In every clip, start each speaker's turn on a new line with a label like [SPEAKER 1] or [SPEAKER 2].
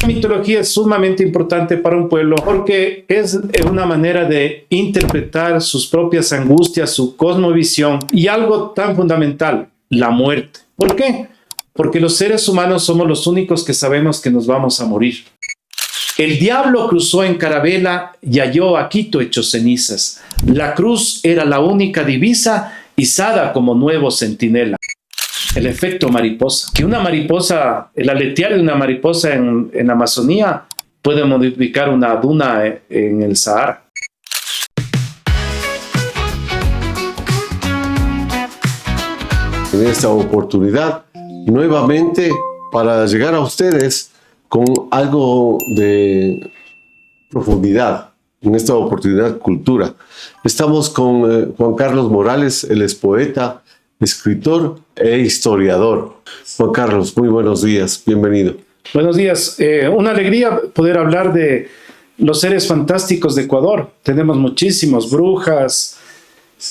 [SPEAKER 1] La mitología es sumamente importante para un pueblo porque es una manera de interpretar sus propias angustias, su cosmovisión y algo tan fundamental, la muerte. ¿Por qué? Porque los seres humanos somos los únicos que sabemos que nos vamos a morir. El diablo cruzó en carabela y halló a Quito hecho cenizas. La cruz era la única divisa izada como nuevo centinela. El efecto mariposa. Que una mariposa, el aletear de una mariposa en Amazonía puede modificar una duna en el Sahara.
[SPEAKER 2] En esta oportunidad, nuevamente, para llegar a ustedes con algo de profundidad, en esta oportunidad cultura. Estamos con Juan Carlos Morales, él es poeta, escritor e historiador. Juan Carlos, muy buenos días, bienvenido.
[SPEAKER 1] Buenos días, una alegría poder hablar de los seres fantásticos de Ecuador. Tenemos muchísimos, brujas,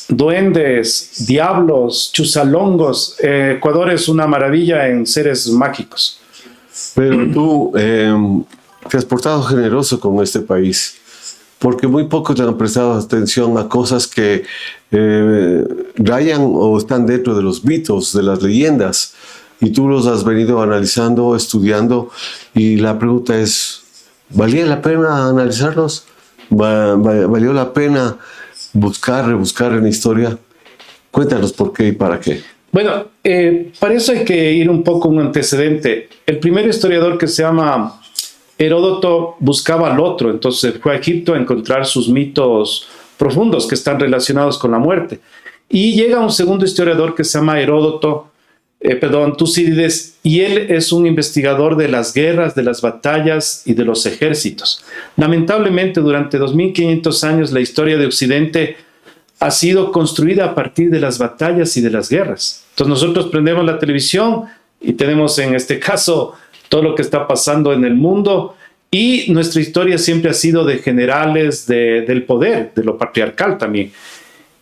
[SPEAKER 1] duendes, diablos, chuzalongos. Ecuador es una maravilla en seres mágicos.
[SPEAKER 2] Pero tú te has portado generoso con este país, porque muy pocos le han prestado atención a cosas que rayan o están dentro de los mitos, de las leyendas, y tú los has venido analizando, estudiando, y la pregunta es, ¿valía la pena analizarlos? ¿Valió la pena rebuscar en la historia? Cuéntanos por qué y para qué.
[SPEAKER 1] Bueno, para eso hay que ir un poco a un antecedente. El primer historiador, que se llama Heródoto, buscaba al otro, entonces fue a Egipto a encontrar sus mitos profundos que están relacionados con la muerte. Y llega un segundo historiador que se llama Tucídides, y él es un investigador de las guerras, de las batallas y de los ejércitos. Lamentablemente, durante 2500 años la historia de Occidente ha sido construida a partir de las batallas y de las guerras. Entonces nosotros prendemos la televisión y tenemos en este caso todo lo que está pasando en el mundo, y nuestra historia siempre ha sido de generales, del poder, de lo patriarcal también.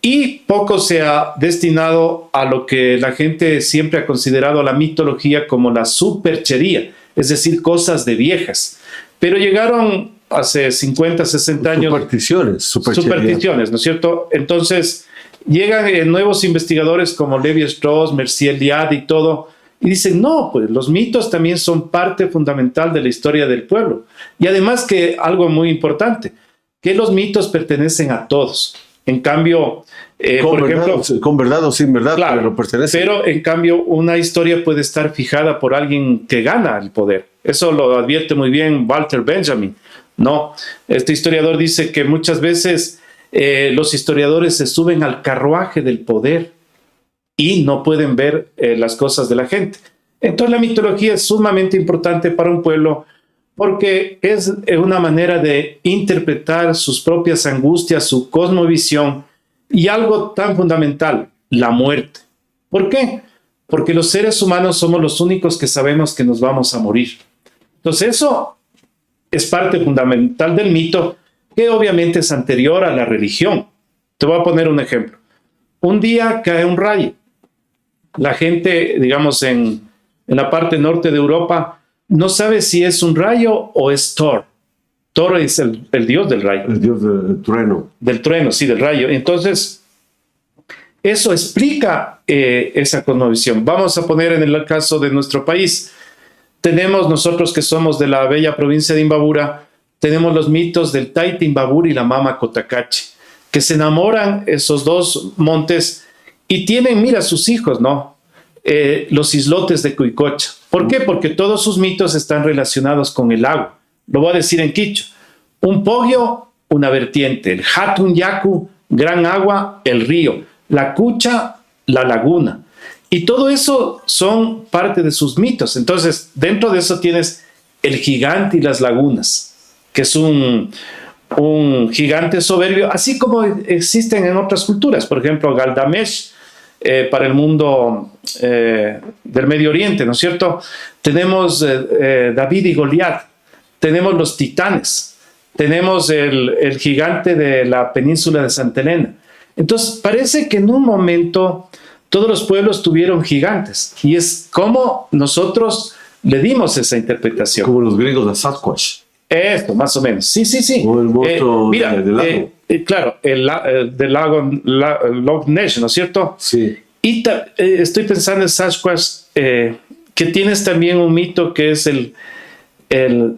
[SPEAKER 1] Y poco se ha destinado a lo que la gente siempre ha considerado la mitología como la superchería, es decir, cosas de viejas. Pero llegaron hace 50, 60 años. Supersticiones, ¿no es cierto? Entonces llegan nuevos investigadores como Levi-Strauss, Mercier-Liard y todo, y dicen, no, pues los mitos también son parte fundamental de la historia del pueblo. Y además que algo muy importante, que los mitos pertenecen a todos. En cambio, por ejemplo,
[SPEAKER 2] con verdad o sin verdad,
[SPEAKER 1] claro,
[SPEAKER 2] pero pertenece.
[SPEAKER 1] Pero en cambio, una historia puede estar fijada por alguien que gana el poder. Eso lo advierte muy bien Walter Benjamin. No, este historiador dice que muchas veces los historiadores se suben al carruaje del poder y no pueden ver las cosas de la gente. Entonces la mitología es sumamente importante para un pueblo porque es una manera de interpretar sus propias angustias, su cosmovisión y algo tan fundamental, la muerte. ¿Por qué? Porque los seres humanos somos los únicos que sabemos que nos vamos a morir. Entonces eso es parte fundamental del mito, que obviamente es anterior a la religión. Te voy a poner un ejemplo. Un día cae un rayo. La gente, digamos, en la parte norte de Europa, no sabe si es un rayo o es Thor. Thor es el dios del rayo.
[SPEAKER 2] El dios del trueno.
[SPEAKER 1] Del trueno, sí, del rayo. Entonces, eso explica esa cosmovisión. Vamos a poner en el caso de nuestro país. Tenemos nosotros, que somos de la bella provincia de Imbabura, tenemos los mitos del Taita Imbabura y la Mama Cotacachi, que se enamoran esos dos montes y tienen, mira, sus hijos, ¿no? Los islotes de Cuicocha. ¿Por qué? Porque todos sus mitos están relacionados con el agua. Lo voy a decir en quicho. Un pogio, una vertiente. El Hatun Yaku, gran agua, el río. La Cucha, la laguna. Y todo eso son parte de sus mitos. Entonces, dentro de eso tienes el gigante y las lagunas, que es un gigante soberbio, así como existen en otras culturas. Por ejemplo, Galdamesh, para el mundo del Medio Oriente, ¿no es cierto? Tenemos David y Goliat, tenemos los titanes, tenemos el gigante de la península de Santa Elena. Entonces, parece que en un momento todos los pueblos tuvieron gigantes, y es como nosotros le dimos esa interpretación.
[SPEAKER 2] Como los griegos a Sasquatch.
[SPEAKER 1] Esto, más o menos. Sí, sí, sí.
[SPEAKER 2] O el monstruo
[SPEAKER 1] Mira,
[SPEAKER 2] del lago.
[SPEAKER 1] claro, del lago Loch Ness, ¿no es cierto?
[SPEAKER 2] Sí.
[SPEAKER 1] Y estoy pensando en Sasquatch, que tienes también un mito que es el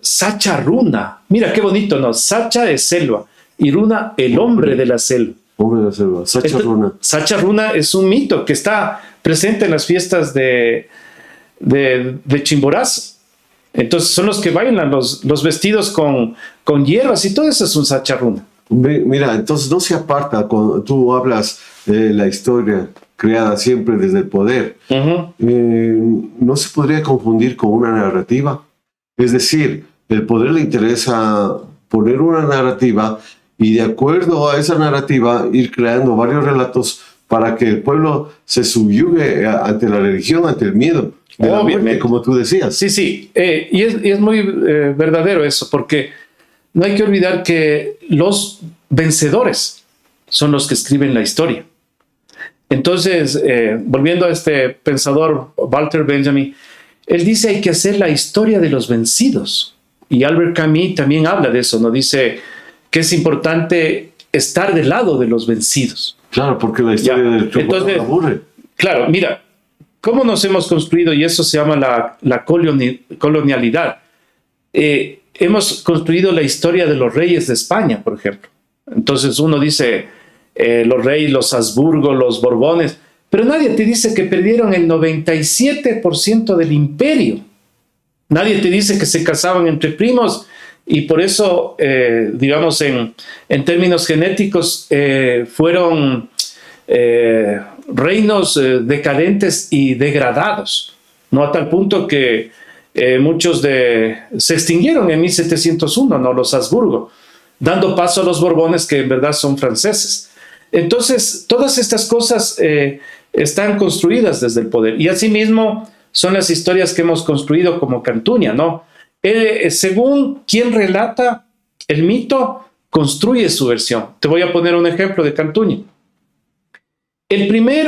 [SPEAKER 1] Sacha Runa. Mira qué bonito, ¿no? Sacha es selva y Runa, el hombre de la selva.
[SPEAKER 2] Hombre de la selva, Sacha Runa.
[SPEAKER 1] Sacha Runa es un mito que está presente en las fiestas de Chimborazo. Entonces son los que bailan los vestidos con hierbas y todo eso es un Sacha Runa.
[SPEAKER 2] Mira, entonces no se aparta cuando tú hablas de la historia creada siempre desde el poder. No se podría confundir con una narrativa. Es decir, el poder le interesa poner una narrativa y de acuerdo a esa narrativa ir creando varios relatos para que el pueblo se subyugue ante la religión, ante el miedo de la muerte, como tú decías.
[SPEAKER 1] Sí, sí, y es muy verdadero eso, porque no hay que olvidar que los vencedores son los que escriben la historia. Entonces, volviendo a este pensador Walter Benjamin, él dice hay que hacer la historia de los vencidos. Y Albert Camus también habla de eso, ¿no? Dice que es importante estar del lado de los vencidos.
[SPEAKER 2] Claro, porque la historia del triunfo no aburre.
[SPEAKER 1] Claro, mira, ¿cómo nos hemos construido? Y eso se llama la colonialidad. Hemos construido la historia de los reyes de España, por ejemplo. Entonces uno dice los reyes, los Habsburgo, los Borbones, pero nadie te dice que perdieron el 97% del imperio. Nadie te dice que se casaban entre primos y por eso, digamos, en términos genéticos, fueron reinos decadentes y degradados, ¿no? A tal punto que muchos se extinguieron en 1701, ¿no? Los Habsburgo, dando paso a los Borbones, que en verdad son franceses. Entonces, todas estas cosas están construidas desde el poder. Y asimismo son las historias que hemos construido como Cantuña, ¿no? Según quien relata el mito, construye su versión. Te voy a poner un ejemplo de Cantuña. El primer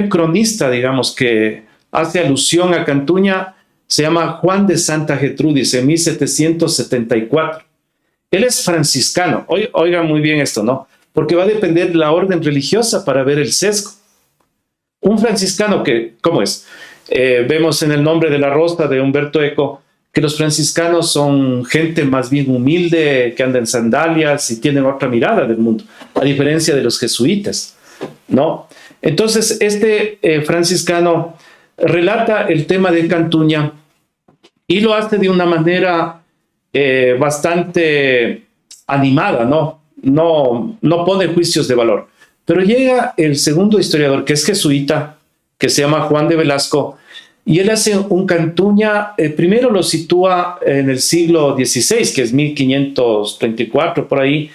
[SPEAKER 1] cronista, digamos, que hace alusión a Cantuña se llama Juan de Santa Gertrudis, en 1774. Él es franciscano. Oigan muy bien esto, ¿no? Porque va a depender de la orden religiosa para ver el sesgo. Un franciscano que, ¿cómo es? Vemos en El nombre de la rosa de Humberto Eco que los franciscanos son gente más bien humilde, que anda en sandalias y tienen otra mirada del mundo, a diferencia de los jesuitas, ¿no? Entonces, este franciscano relata el tema de Cantuña y lo hace de una manera bastante animada, ¿no? No pone juicios de valor. Pero llega el segundo historiador, que es jesuita, que se llama Juan de Velasco, y él hace un Cantuña, primero lo sitúa en el siglo XVI, que es 1534, por ahí,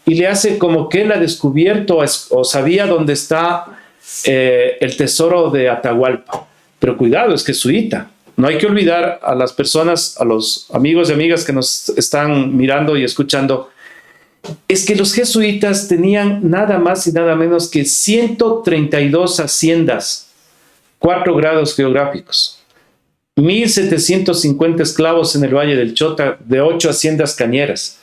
[SPEAKER 1] y le hace como que él ha descubierto o sabía dónde está el tesoro de Atahualpa. Pero cuidado, es jesuita. No hay que olvidar a las personas, a los amigos y amigas que nos están mirando y escuchando, es que los jesuitas tenían nada más y nada menos que 132 haciendas, 4 grados geográficos, 1,750 esclavos en el Valle del Chota, de 8 haciendas cañeras.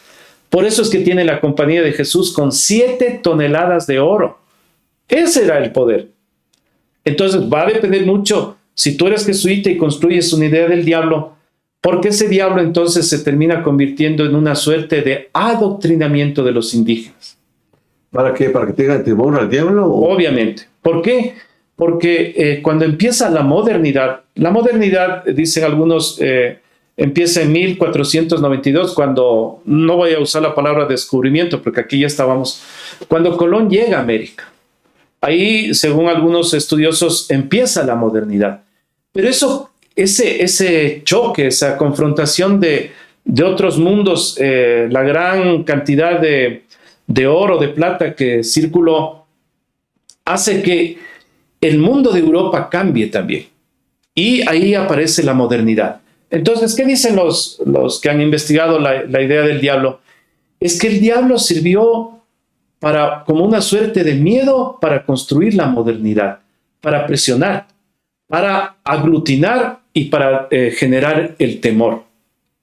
[SPEAKER 1] Por eso es que tiene la Compañía de Jesús con 7 toneladas de oro. Ese era el poder. Entonces va a depender mucho, si tú eres jesuita y construyes una idea del diablo, porque ese diablo entonces se termina convirtiendo en una suerte de adoctrinamiento de los indígenas.
[SPEAKER 2] ¿Para qué? ¿Para que tengan temor al diablo?
[SPEAKER 1] Obviamente. ¿Por qué? Porque cuando empieza la modernidad, dicen algunos, empieza en 1492, cuando, no voy a usar la palabra descubrimiento, porque aquí ya estábamos, cuando Colón llega a América. Ahí, según algunos estudiosos, empieza la modernidad. Pero ese choque, esa confrontación de otros mundos, la gran cantidad de oro, de plata que circuló, hace que el mundo de Europa cambie también. Y ahí aparece la modernidad. Entonces, ¿qué dicen los que han investigado la idea del diablo? Es que el diablo sirvió como una suerte de miedo para construir la modernidad, para presionar, para aglutinar y para generar el temor,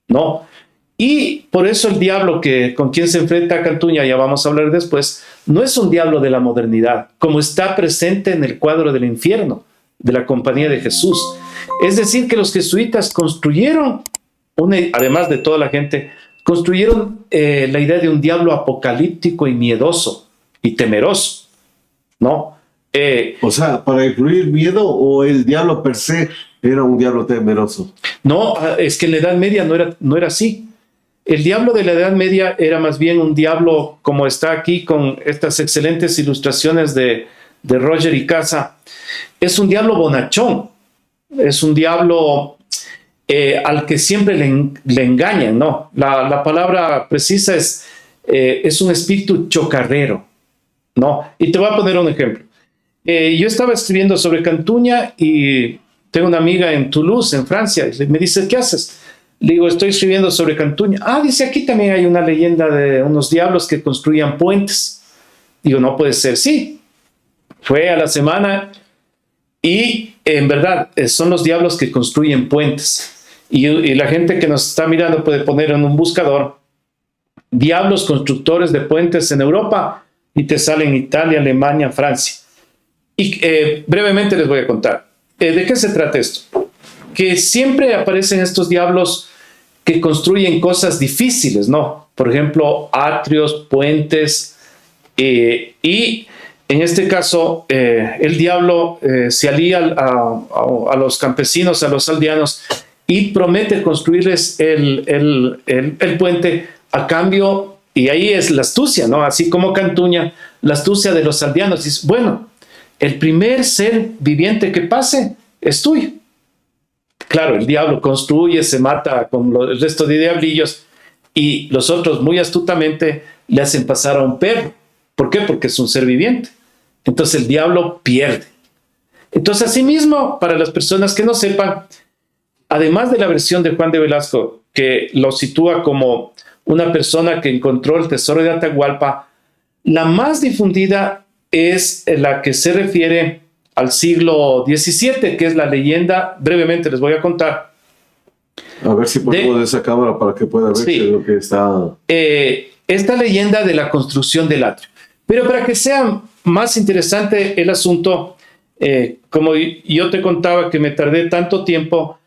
[SPEAKER 1] ¿no? Y por eso el diablo con quien se enfrenta a Cantuña, ya vamos a hablar después, no es un diablo de la modernidad, como está presente en el cuadro del infierno, de la Compañía de Jesús. Es decir, que los jesuitas construyeron, además de toda la gente, construyeron la idea de un diablo apocalíptico y miedoso y temeroso, ¿no?
[SPEAKER 2] O sea, ¿para incluir miedo o el diablo per se era un diablo temeroso?
[SPEAKER 1] No, es que en la Edad Media no era así. El diablo de la Edad Media era más bien un diablo, como está aquí con estas excelentes ilustraciones de Roger y Casa. Es un diablo bonachón, es un diablo al que siempre le engañan, ¿no? La palabra precisa es un espíritu chocarrero, ¿no? Y te voy a poner un ejemplo. Yo estaba escribiendo sobre Cantuña y tengo una amiga en Toulouse, en Francia, y me dice, ¿qué haces? Le digo, estoy escribiendo sobre Cantuña. Ah, dice, aquí también hay una leyenda de unos diablos que construían puentes. Digo, no puede ser. Sí, fue a la semana y en verdad son los diablos que construyen puentes. Y la gente que nos está mirando puede poner en un buscador diablos constructores de puentes en Europa y te salen Italia, Alemania, Francia. Y brevemente les voy a contar. ¿De qué se trata esto? Que siempre aparecen estos diablos que construyen cosas difíciles, ¿no? Por ejemplo, atrios, puentes, y en este caso el diablo se alía a los campesinos, a los aldeanos, y promete construirles el puente a cambio, y ahí es la astucia, ¿no? Así como Cantuña, la astucia de los aldeanos. Dice, bueno, el primer ser viviente que pase es tuyo. Claro, el diablo construye, se mata con el resto de diablillos y los otros muy astutamente le hacen pasar a un perro. ¿Por qué? Porque es un ser viviente. Entonces el diablo pierde. Entonces, asimismo, para las personas que no sepan, además de la versión de Juan de Velasco, que lo sitúa como una persona que encontró el tesoro de Atahualpa, la más difundida es la que se refiere al siglo XVII, que es la leyenda, brevemente les voy a contar.
[SPEAKER 2] A ver si ponemos de esa cámara para que pueda ver
[SPEAKER 1] sí,
[SPEAKER 2] lo que está...
[SPEAKER 1] esta leyenda de la construcción del atrio. Pero para que sea más interesante el asunto, como yo te contaba que me tardé tanto tiempo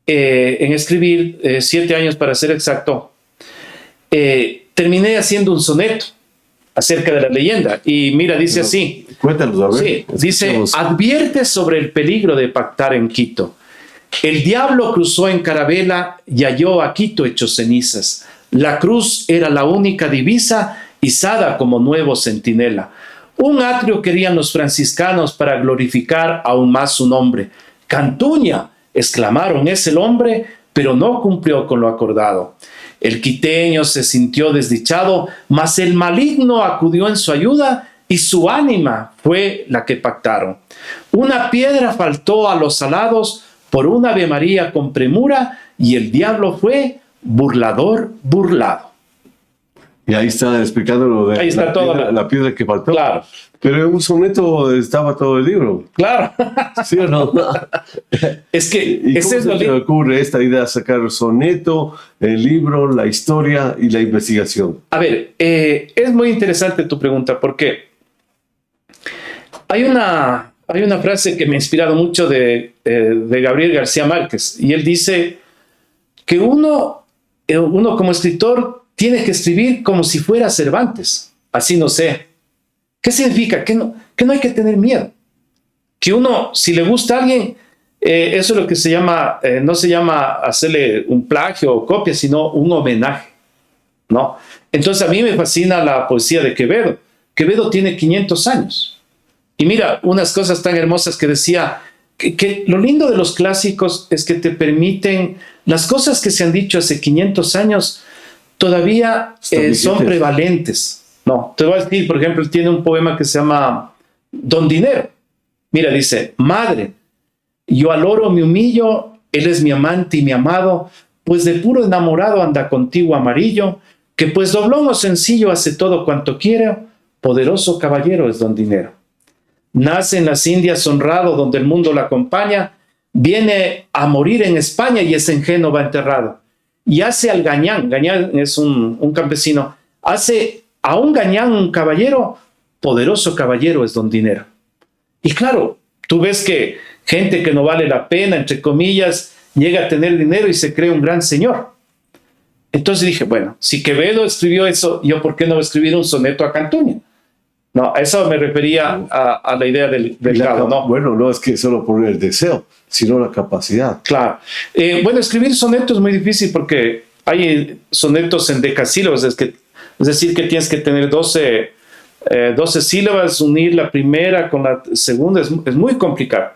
[SPEAKER 1] en escribir, 7 años para ser exacto, terminé haciendo un soneto acerca de la leyenda. Y mira, dice así.
[SPEAKER 2] Cuéntanos, a ver.
[SPEAKER 1] Sí, dice, advierte sobre el peligro de pactar en Quito. El diablo cruzó en carabela y halló a Quito hecho cenizas. La cruz era la única divisa, izada como nuevo centinela. Un atrio querían los franciscanos para glorificar aún más su nombre. Cantuña, exclamaron, es el hombre, pero no cumplió con lo acordado. El quiteño se sintió desdichado, mas el maligno acudió en su ayuda y su ánima fue la que pactaron. Una piedra faltó a los alados por una Ave María con premura y el diablo fue burlador burlado.
[SPEAKER 2] Y ahí está explicando lo de
[SPEAKER 1] ahí está
[SPEAKER 2] la piedra que faltó.
[SPEAKER 1] Claro.
[SPEAKER 2] Pero en un soneto estaba todo el libro.
[SPEAKER 1] Claro.
[SPEAKER 2] ¿Sí o no?
[SPEAKER 1] Es que
[SPEAKER 2] ¿Y
[SPEAKER 1] ese
[SPEAKER 2] cómo
[SPEAKER 1] es
[SPEAKER 2] se te ocurre esta idea de sacar el soneto, el libro, la historia y la investigación?
[SPEAKER 1] A ver, es muy interesante tu pregunta porque hay una frase que me ha inspirado mucho de Gabriel García Márquez, y él dice que uno como escritor tiene que escribir como si fuera Cervantes, así no sé. ¿Qué significa? Que no hay que tener miedo. Que uno, si le gusta a alguien, eso es lo que se llama, no se llama hacerle un plagio o copia, sino un homenaje, ¿no? Entonces a mí me fascina la poesía de Quevedo. Quevedo tiene 500 años. Y mira, unas cosas tan hermosas que decía, que lo lindo de los clásicos es que te permiten, las cosas que se han dicho hace 500 años todavía son prevalentes. No, te voy a decir, por ejemplo, él tiene un poema que se llama Don Dinero. Mira, dice, madre, yo al oro me humillo, él es mi amante y mi amado, pues de puro enamorado anda contigo amarillo, que pues doblón o sencillo hace todo cuanto quiere, poderoso caballero es Don Dinero. Nace en las Indias honrado donde el mundo lo acompaña, viene a morir en España y es en Génova enterrado. Y hace al Gañán, Gañán es un campesino, hace a un Gañán un caballero, poderoso caballero es don Dinero. Y claro, tú ves que gente que no vale la pena, entre comillas, llega a tener dinero y se cree un gran señor. Entonces dije, bueno, si Quevedo escribió eso, ¿yo por qué no voy a escribir un soneto a Cantuña? No, a eso me refería a la idea del grado, ¿no?
[SPEAKER 2] Bueno, no es que solo por el deseo, sino la capacidad.
[SPEAKER 1] Claro. Bueno, escribir sonetos es muy difícil porque hay sonetos en decasílabos, es decir, que tienes que tener 12 sílabas, unir la primera con la segunda, es muy complicado.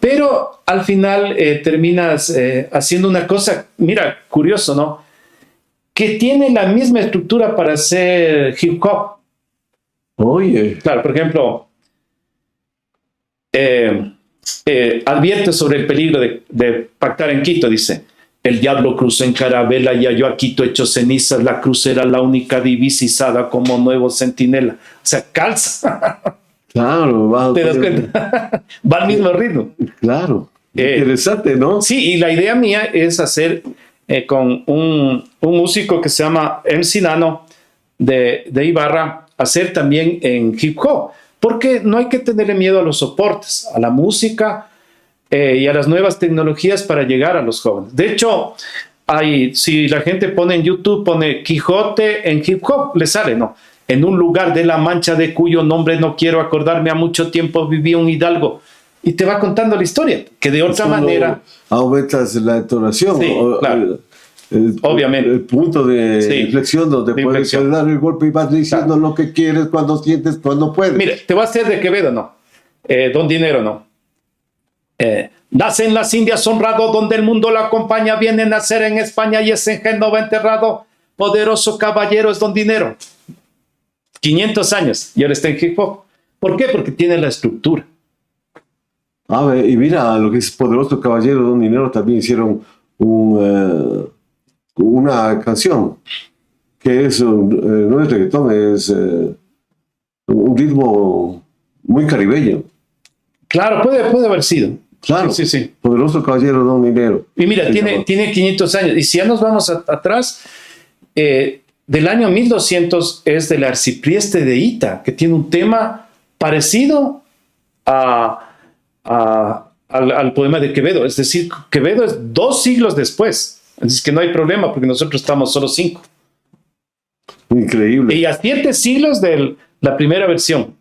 [SPEAKER 1] Pero al final terminas haciendo una cosa, mira, curioso, ¿no? Que tiene la misma estructura para hacer hip hop.
[SPEAKER 2] Oye.
[SPEAKER 1] Claro, por ejemplo, advierte sobre el peligro de pactar en Quito, dice: el diablo cruzó en carabela y halló a Quito hecho cenizas, la cruz era la única divisa izada como nuevo centinela. O sea, calza.
[SPEAKER 2] Claro, va,
[SPEAKER 1] ¿Te das cuenta? Va al mismo ritmo.
[SPEAKER 2] Claro, interesante, ¿no?
[SPEAKER 1] Sí, y la idea mía es hacer con un músico que se llama MC Nano de Ibarra, hacer también en hip hop, porque no hay que tenerle miedo a los soportes, a la música y a las nuevas tecnologías para llegar a los jóvenes. De hecho, si la gente pone en YouTube, pone Quijote en hip hop, le sale, ¿no? En un lugar de la Mancha de cuyo nombre no quiero acordarme, a mucho tiempo vivía un hidalgo. Y te va contando la historia, que de otra manera...
[SPEAKER 2] Aumentas la entonación.
[SPEAKER 1] Sí, claro. Obviamente.
[SPEAKER 2] El punto de inflexión donde puedes dar el golpe y vas diciendo lo que quieres, cuando sientes, cuando puedes.
[SPEAKER 1] Mire, te voy a hacer de Quevedo, ¿no? Don Dinero, ¿no? Nace en las Indias honrado, donde el mundo lo acompaña, viene a nacer en España y es en Génova enterrado. Poderoso caballero es Don Dinero. 500 años y ahora está en hip hop. ¿Por qué? Porque tiene la estructura.
[SPEAKER 2] A ver, y mira, lo que es Poderoso Caballero, Don Dinero, también hicieron una canción que es, no es reggaetón, es un ritmo muy caribeño.
[SPEAKER 1] Claro, puede haber sido.
[SPEAKER 2] Claro,
[SPEAKER 1] sí.
[SPEAKER 2] Poderoso Caballero, Don Dinero.
[SPEAKER 1] Y mira, tiene 500 años. Y si ya nos vamos atrás, del año 1200 es del Arciprieste de Ita, que tiene un tema parecido al poema de Quevedo. Es decir, Quevedo es 2 siglos después. Así que no hay problema porque nosotros estamos solo 5.
[SPEAKER 2] Increíble.
[SPEAKER 1] Y a 7 siglos de la primera versión.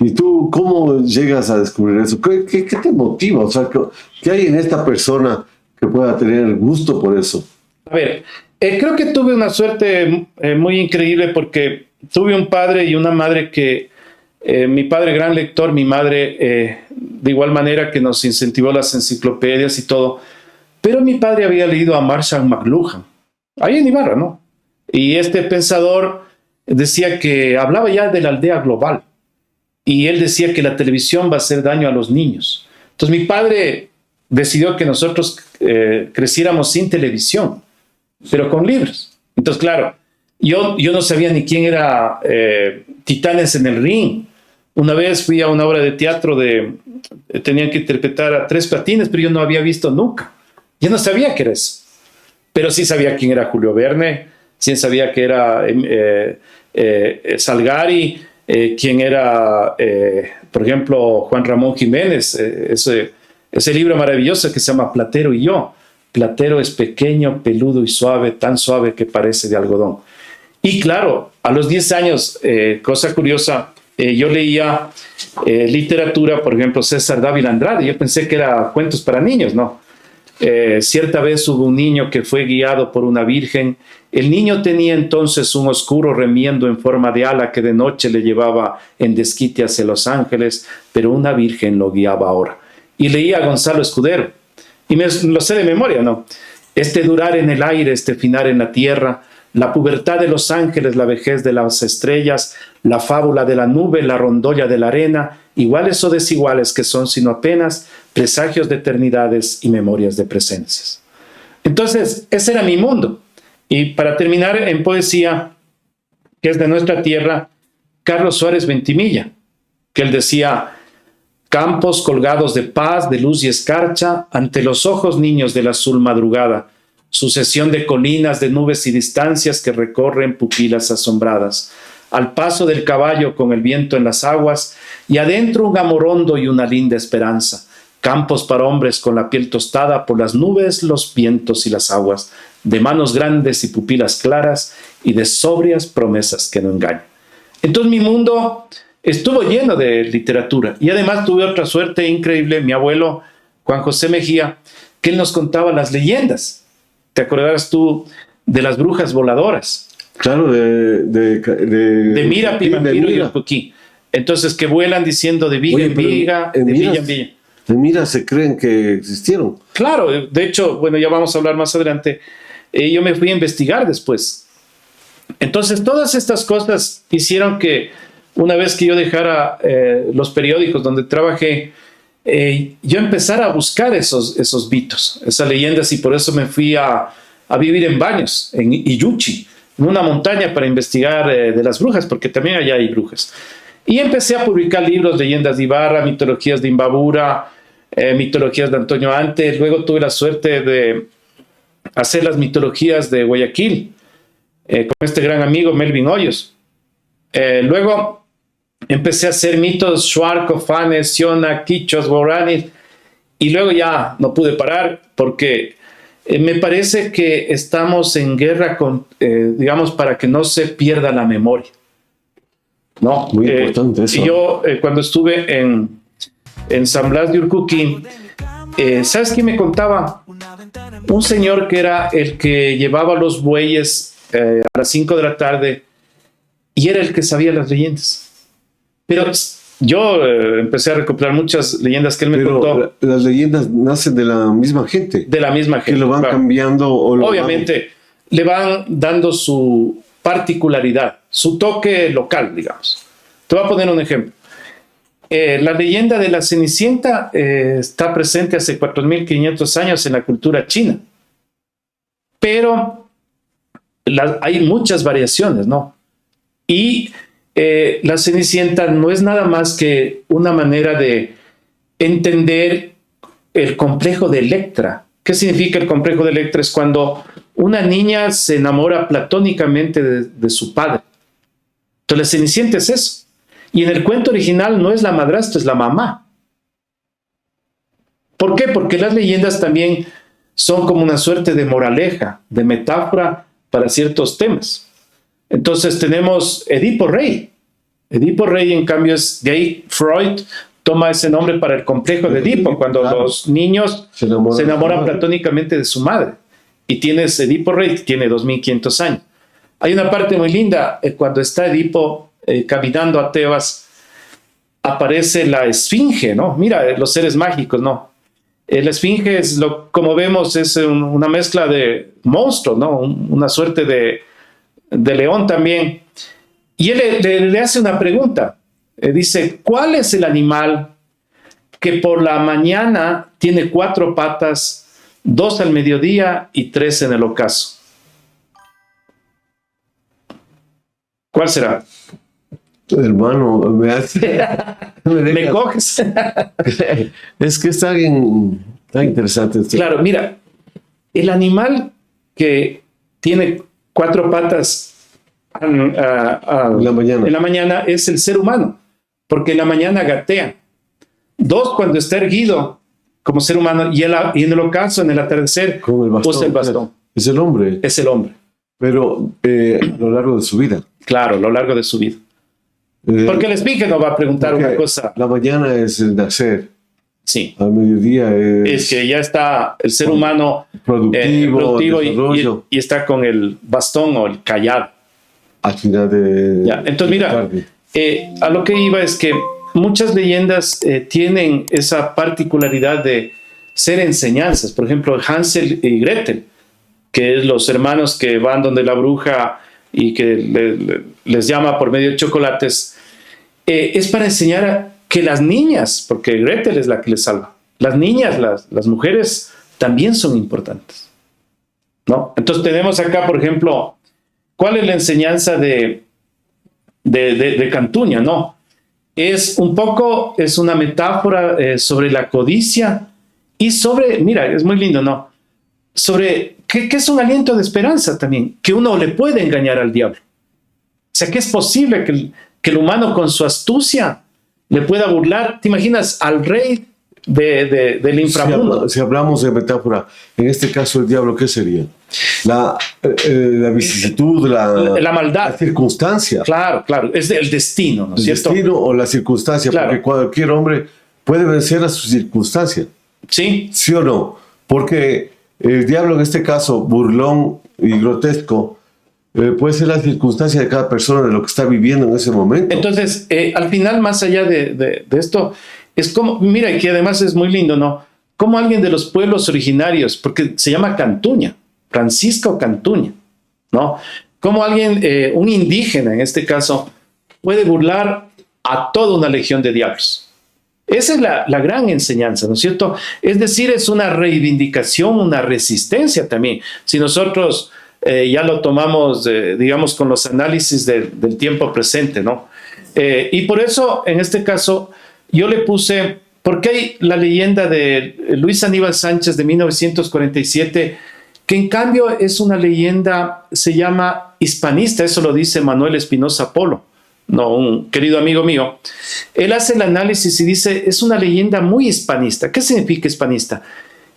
[SPEAKER 2] ¿Y tú cómo llegas a descubrir eso? ¿Qué te motiva? O sea, ¿qué hay en esta persona que pueda tener gusto por eso?
[SPEAKER 1] A ver, creo que tuve una suerte muy increíble porque tuve un padre y una madre que, mi padre gran lector, mi madre de igual manera que nos incentivó las enciclopedias y todo, pero mi padre había leído a Marshall McLuhan, ahí en Ibarra, ¿no? Y este pensador decía que hablaba ya de la aldea global y él decía que la televisión va a hacer daño a los niños. Entonces mi padre decidió que nosotros creciéramos sin televisión, pero con libros. Entonces, claro, yo no sabía ni quién era Titanes en el Ring. Una vez fui a una obra de teatro tenían que interpretar a 3 Patines, pero yo no había visto nunca. Yo no sabía qué era eso. Pero sí sabía quién era Julio Verne, sí sabía que era Salgari, quién era, por ejemplo, Juan Ramón Jiménez, ese libro maravilloso que se llama Platero y yo. Platero es pequeño, peludo y suave, tan suave que parece de algodón. Y claro, a los 10 años, cosa curiosa, yo leía literatura, por ejemplo, César Dávila Andrade. Yo pensé que era cuentos para niños, ¿no? Cierta vez hubo un niño que fue guiado por una virgen. El niño tenía entonces un oscuro remiendo en forma de ala que de noche le llevaba en desquite hacia Los Ángeles, pero una virgen lo guiaba ahora. Y leía a Gonzalo Escudero. Y lo sé de memoria, ¿no? Este durar en el aire, este finar en la tierra, la pubertad de los ángeles, la vejez de las estrellas, la fábula de la nube, la rondolla de la arena, iguales o desiguales que son sino apenas presagios de eternidades y memorias de presencias. Entonces, ese era mi mundo. Y para terminar en poesía, que es de nuestra tierra, Carlos Suárez Ventimilla, que él decía: campos colgados de paz, de luz y escarcha, ante los ojos niños de la azul madrugada, sucesión de colinas, de nubes y distancias que recorren pupilas asombradas, al paso del caballo con el viento en las aguas, y adentro un amorondo y una linda esperanza, campos para hombres con la piel tostada por las nubes, los vientos y las aguas, de manos grandes y pupilas claras, y de sobrias promesas que no engañan. Entonces mi mundo estuvo lleno de literatura, y además tuve otra suerte increíble, mi abuelo Juan José Mejía, que él nos contaba las leyendas. ¿Te acordarás tú de las brujas voladoras?
[SPEAKER 2] Claro,
[SPEAKER 1] De Mira, Pimampiro y Urcuquí. Entonces, que vuelan diciendo de viga en viga, de villa en villa.
[SPEAKER 2] De Mira se creen que existieron.
[SPEAKER 1] Claro, de hecho, bueno, ya vamos a hablar más adelante. Yo me fui a investigar después. Entonces, todas estas cosas hicieron que una vez que yo dejara los periódicos donde trabajé, yo empezara a buscar esos mitos, esas leyendas, y por eso me fui a vivir en Baños, en Iyuchi, en una montaña, para investigar de las brujas, porque también allá hay brujas. Y empecé a publicar libros, leyendas de Ibarra, mitologías de Imbabura, mitologías de Antonio Ante. Luego tuve la suerte de hacer las mitologías de Guayaquil, con este gran amigo Melvin Hoyos. Luego empecé a hacer mitos Shuarco, Fanes, Siona, Quichos, Guaranis, y luego ya no pude parar porque me parece que estamos en guerra con, digamos, para que no se pierda la memoria. No,
[SPEAKER 2] muy importante eso.
[SPEAKER 1] Y yo cuando estuve en San Blas de Urcuquí, ¿sabes qué me contaba? Un señor que era el que llevaba los bueyes a las 5 de la tarde y era el que sabía las leyendas. Pero yo empecé a recopilar muchas leyendas que él me contó.
[SPEAKER 2] Las leyendas nacen de la misma gente.
[SPEAKER 1] De la misma gente.
[SPEAKER 2] Que lo van
[SPEAKER 1] claro.
[SPEAKER 2] Cambiando.
[SPEAKER 1] Obviamente, le van dando su particularidad, su toque local, digamos. Te voy a poner un ejemplo. La leyenda de la Cenicienta está presente hace 4.500 años en la cultura china. Pero hay muchas variaciones, ¿no? Y la Cenicienta no es nada más que una manera de entender el complejo de Electra. ¿Qué significa el complejo de Electra? Es cuando una niña se enamora platónicamente de su padre. Entonces la Cenicienta es eso. Y en el cuento original no es la madrastra, es la mamá. ¿Por qué? Porque las leyendas también son como una suerte de moraleja, de metáfora para ciertos temas. Entonces tenemos Edipo Rey. Edipo Rey, en cambio, de ahí Freud toma ese nombre para el complejo de Edipo, cuando claro, los niños se enamoran platónicamente de su madre. Y tienes Edipo Rey, que tiene 2.500 años. Hay una parte muy linda, cuando está Edipo caminando a Tebas, aparece la esfinge, ¿no? Mira, los seres mágicos, ¿no? La esfinge, como vemos, es una mezcla de monstruo, ¿no? Una suerte de león también. Y él le hace una pregunta. Dice, ¿cuál es el animal que por la mañana tiene 4 patas, 2 al mediodía y 3 en el ocaso? ¿Cuál será?
[SPEAKER 2] Hermano,
[SPEAKER 1] me coges.
[SPEAKER 2] Es que está tan interesante esto.
[SPEAKER 1] Claro, mira, el animal que tiene 4 patas en la mañana es el ser humano, porque en la mañana gatea. 2 cuando está erguido como ser humano, y en el ocaso, en el atardecer, usa el bastón.
[SPEAKER 2] Es el hombre.
[SPEAKER 1] Es el hombre.
[SPEAKER 2] Pero a lo largo de su vida.
[SPEAKER 1] Claro, a lo largo de su vida. Porque el esfinge no va a preguntar una cosa.
[SPEAKER 2] La mañana es el nacer.
[SPEAKER 1] Sí.
[SPEAKER 2] Al mediodía
[SPEAKER 1] es que ya está el ser humano productivo y está con el bastón o el callado.
[SPEAKER 2] Al final de...
[SPEAKER 1] Ya. Entonces, mira, a lo que iba es que muchas leyendas tienen esa particularidad de ser enseñanzas. Por ejemplo, Hansel y Gretel, que es los hermanos que van donde la bruja y que les llama por medio de chocolates, es para enseñar que las niñas, porque Gretel es la que les salva, las niñas, las mujeres también son importantes, ¿no? Entonces tenemos acá, por ejemplo, ¿cuál es la enseñanza de Cantuña, no? es un poco, es una metáfora sobre la codicia y sobre, mira, es muy lindo, ¿no? Sobre que es un aliento de esperanza también, que uno le puede engañar al diablo. O sea, que es posible que el humano con su astucia le pueda burlar. ¿Te imaginas al rey del inframundo?
[SPEAKER 2] Si hablamos de metáfora, en este caso el diablo, ¿qué sería? La vicisitud,
[SPEAKER 1] la maldad.
[SPEAKER 2] La circunstancia.
[SPEAKER 1] Claro, claro, es el destino, ¿no es cierto?
[SPEAKER 2] El destino o la circunstancia,
[SPEAKER 1] claro.
[SPEAKER 2] Porque cualquier hombre puede vencer a su circunstancia.
[SPEAKER 1] Sí.
[SPEAKER 2] ¿Sí o no? Porque el diablo, en este caso, burlón y grotesco, puede ser la circunstancia de cada persona, de lo que está viviendo en ese momento.
[SPEAKER 1] Entonces, al final, más allá de esto, es como, mira, que además es muy lindo, ¿no? Como alguien de los pueblos originarios, porque se llama Cantuña, Francisco Cantuña, ¿no? Como alguien, un indígena en este caso, puede burlar a toda una legión de diablos. Esa es la gran enseñanza, ¿no es cierto? Es decir, es una reivindicación, una resistencia también. Si nosotros ya lo tomamos, digamos, con los análisis del tiempo presente, ¿no? Y por eso, en este caso, yo le puse, porque hay la leyenda de Luis Aníbal Sánchez de 1947, que en cambio es una leyenda, se llama hispanista, eso lo dice Manuel Espinosa Polo, no, un querido amigo mío. Él hace el análisis y dice, es una leyenda muy hispanista. ¿Qué significa hispanista?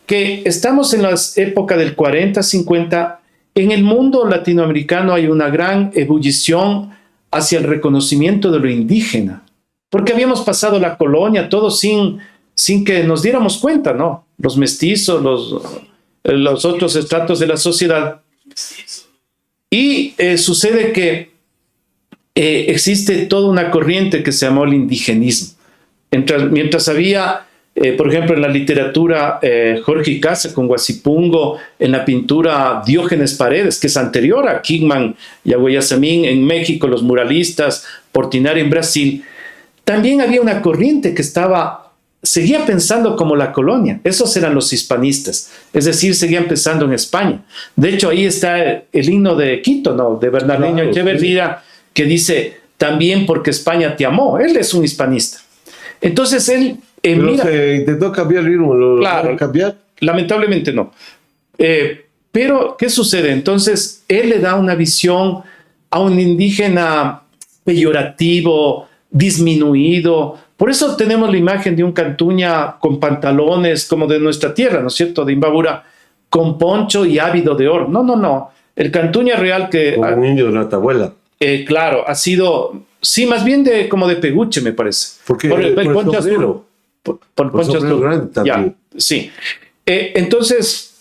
[SPEAKER 1] Que estamos en la época del 40, 50, en el mundo latinoamericano hay una gran ebullición hacia el reconocimiento de lo indígena, porque habíamos pasado la colonia, todo sin que nos diéramos cuenta, ¿no? Los mestizos, los otros estratos de la sociedad. Y sucede que existe toda una corriente que se llamó el indigenismo. Mientras había, por ejemplo, en la literatura Jorge Icaza con Guasipungo, en la pintura Diógenes Paredes, que es anterior a Kingman y a Guayasamín, en México, los muralistas, Portinari en Brasil, también había una corriente que seguía pensando como la colonia. Esos eran los hispanistas, es decir, seguían pensando en España. De hecho, ahí está el himno de Quito, ¿no? De Bernardino Echeverría, que dice, también porque España te amó. Él es un hispanista. Entonces él...
[SPEAKER 2] Pero
[SPEAKER 1] mira,
[SPEAKER 2] se intentó cambiar el ritmo,
[SPEAKER 1] claro,
[SPEAKER 2] cambiar.
[SPEAKER 1] Lamentablemente no. Pero, ¿qué sucede? Entonces, él le da una visión a un indígena peyorativo, disminuido. Por eso tenemos la imagen de un Cantuña con pantalones como de nuestra tierra, ¿no es cierto? De Imbabura, con poncho y ávido de oro. No. El Cantuña real que...
[SPEAKER 2] Como un niño de la tabuela.
[SPEAKER 1] Claro, ha sido, sí, más bien como de peguche, me parece.
[SPEAKER 2] Porque
[SPEAKER 1] por el poncho
[SPEAKER 2] sombrero.
[SPEAKER 1] azul. Por el poncho azul.
[SPEAKER 2] Grande también.
[SPEAKER 1] Ya, sí. Entonces,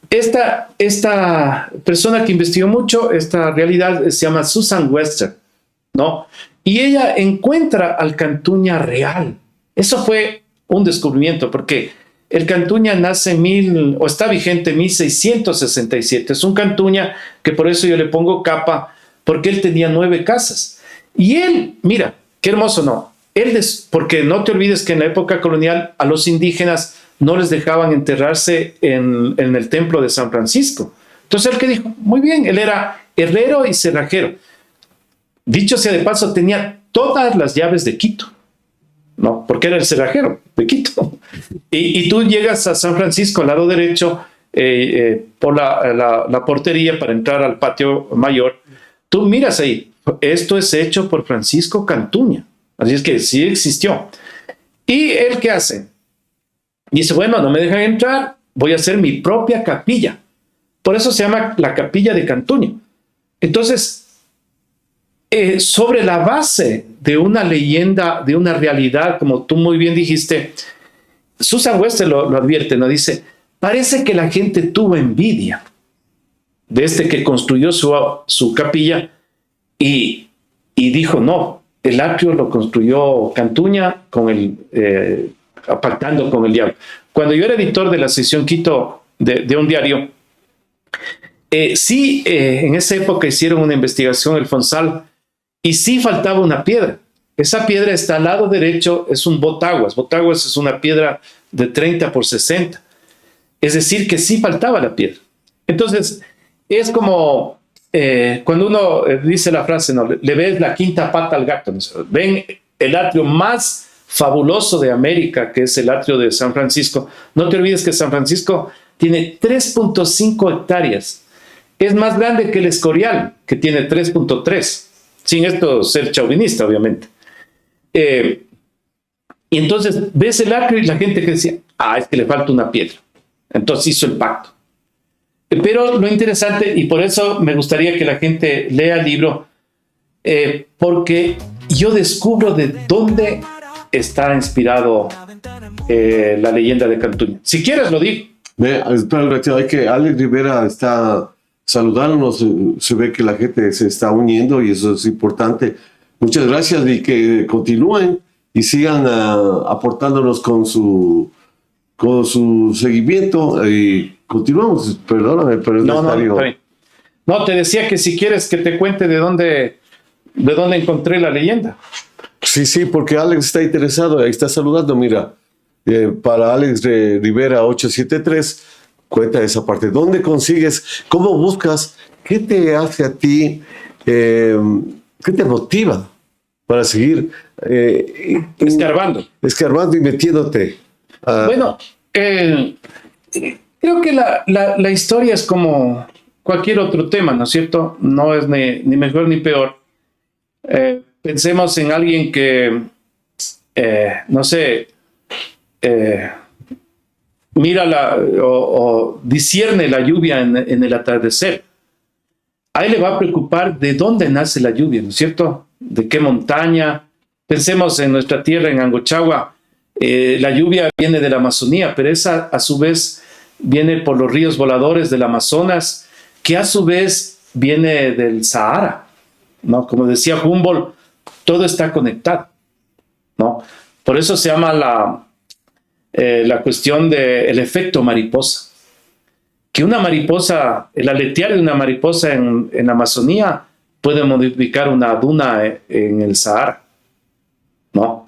[SPEAKER 1] esta persona que investigó mucho esta realidad se llama Susan Wester, ¿no? Y ella encuentra al Cantuña real. Eso fue un descubrimiento, porque el Cantuña nace o está vigente en 1667. Es un Cantuña que por eso yo le pongo capa, porque él tenía 9 casas. Y él, mira, qué hermoso, ¿no? Porque no te olvides que en la época colonial a los indígenas no les dejaban enterrarse en el templo de San Francisco. Entonces él que dijo, muy bien, él era herrero y cerrajero. Dicho sea de paso, tenía todas las llaves de Quito, ¿no? Porque era el cerrajero de Quito. Y tú llegas a San Francisco al lado derecho por la portería para entrar al patio mayor. Tú miras ahí, esto es hecho por Francisco Cantuña. Así es que sí existió. ¿Y él qué hace? Dice, bueno, no me dejan entrar, voy a hacer mi propia capilla. Por eso se llama la capilla de Cantuña. Entonces, sobre la base de una leyenda, de una realidad, como tú muy bien dijiste, Susan Wester lo advierte, ¿no? Dice, parece que la gente tuvo envidia de este que construyó su capilla y dijo, no, el atrio lo construyó Cantuña pactando con el diablo. Cuando yo era editor de la sección Quito de un diario, en esa época hicieron una investigación, el Fonsal, y sí faltaba una piedra. Esa piedra está al lado derecho, es un botaguas. Botaguas es una piedra de 30 por 60. Es decir, que sí faltaba la piedra. Entonces, es como cuando uno dice la frase, ¿no? Le ves la quinta pata al gato, ¿no? Ven el atrio más fabuloso de América, que es el atrio de San Francisco. No te olvides que San Francisco tiene 3.5 hectáreas. Es más grande que el Escorial, que tiene 3.3, sin esto ser chauvinista, obviamente. Y entonces ves el atrio y la gente que decía, es que le falta una piedra. Entonces hizo el pacto. Pero lo interesante, y por eso me gustaría que la gente lea el libro, porque yo descubro de dónde está inspirado la leyenda de Cantuña. Si quieres lo digo.
[SPEAKER 2] Hay que Alex Rivera está saludándonos, se ve que la gente se está uniendo y eso es importante. Muchas gracias y que continúen y sigan aportándonos con su seguimiento y continuamos. Perdóname, pero es necesario.
[SPEAKER 1] No, te decía que si quieres que te cuente de dónde encontré la leyenda.
[SPEAKER 2] Sí, porque Alex está interesado, ahí está saludando, mira, para Alex Rivera 873, cuenta esa parte. ¿Dónde consigues? ¿Cómo buscas? ¿Qué te hace a ti? ¿Qué te motiva para seguir
[SPEAKER 1] escarbando
[SPEAKER 2] y metiéndote?
[SPEAKER 1] Bueno, creo que la historia es como cualquier otro tema, ¿no es cierto? No es ni mejor ni peor. Pensemos en alguien que, no sé, mira o discierne la lluvia en el atardecer. A él le va a preocupar de dónde nace la lluvia, ¿no es cierto? ¿De qué montaña? Pensemos en nuestra tierra, en Angochagua. La lluvia viene de la Amazonía, pero esa a su vez viene por los ríos voladores del Amazonas, que a su vez viene del Sahara, ¿no? Como decía Humboldt, todo está conectado, ¿no? Por eso se llama la cuestión del efecto mariposa. Que una mariposa, el aletear de una mariposa en la Amazonía puede modificar una duna en el Sahara, ¿no?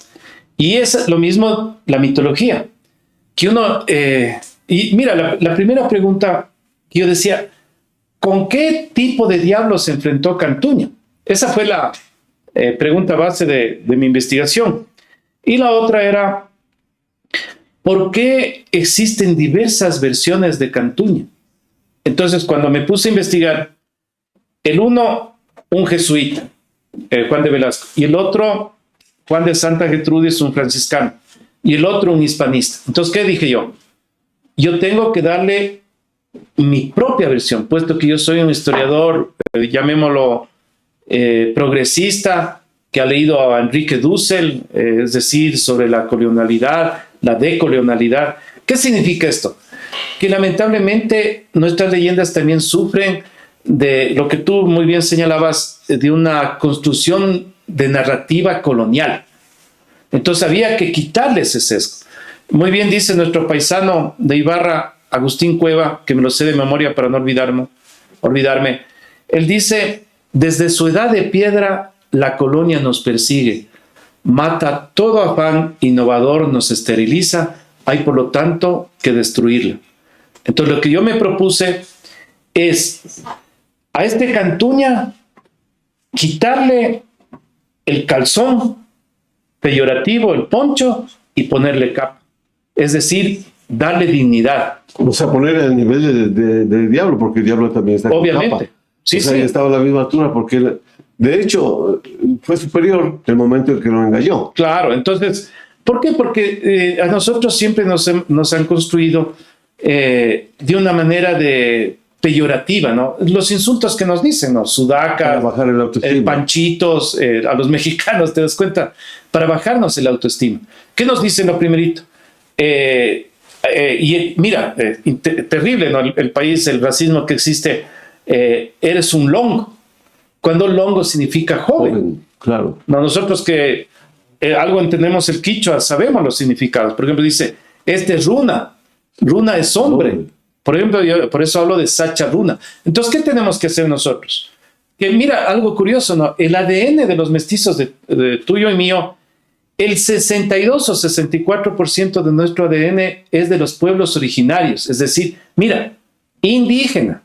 [SPEAKER 1] Y es lo mismo la mitología. Que uno, y mira, la primera pregunta que yo decía, ¿con qué tipo de diablo se enfrentó Cantuña? Esa fue la pregunta base de mi investigación. Y la otra era, ¿por qué existen diversas versiones de Cantuña? Entonces, cuando me puse a investigar, el uno, un jesuita, Juan de Velasco, y el otro, Juan de Santa Gertrudis, un franciscano, y el otro, un hispanista. Entonces, ¿qué dije yo? Yo tengo que darle mi propia versión, puesto que yo soy un historiador, llamémoslo progresista, que ha leído a Enrique Dussel, es decir, sobre la colonialidad, la decolonialidad. ¿Qué significa esto? Que lamentablemente nuestras leyendas también sufren de lo que tú muy bien señalabas, de una construcción de narrativa colonial. Entonces había que quitarle ese sesgo. Muy bien dice nuestro paisano de Ibarra, Agustín Cueva, que me lo sé de memoria para no olvidarme. Él dice, desde su edad de piedra la colonia nos persigue, mata todo afán innovador, nos esteriliza, hay por lo tanto que destruirla. Entonces lo que yo me propuse es a este Cantuña quitarle el calzón peyorativo, el poncho, y ponerle capa. Es decir, darle dignidad.
[SPEAKER 2] O sea, poner el nivel de diablo, porque el diablo también está
[SPEAKER 1] obviamente.
[SPEAKER 2] Con capa.
[SPEAKER 1] Sí,
[SPEAKER 2] o sea,
[SPEAKER 1] sí.
[SPEAKER 2] estaba a la misma altura, porque de hecho fue superior el momento en que lo engañó.
[SPEAKER 1] Claro, entonces, ¿por qué? Porque a nosotros siempre nos han construido de una manera peyorativa, ¿no? Los insultos que nos dicen, ¿no? Sudaca,
[SPEAKER 2] para bajar el autoestima.
[SPEAKER 1] Panchitos, a los mexicanos, ¿te das cuenta? Para bajarnos el autoestima. ¿Qué nos dicen lo primerito? Y mira, terrible, ¿no? El país, el racismo que existe, eres un longo. Cuando longo significa joven.
[SPEAKER 2] Claro.
[SPEAKER 1] No, nosotros que algo entendemos el quichua, sabemos los significados. Por ejemplo, dice, este es runa. Runa es hombre. Por ejemplo, yo por eso hablo de Sacha Runa. Entonces, ¿qué tenemos que hacer nosotros? Que mira, algo curioso, ¿no? El ADN de los mestizos de tuyo y mío, el 62 o 64% de nuestro ADN es de los pueblos originarios. Es decir, mira, indígena,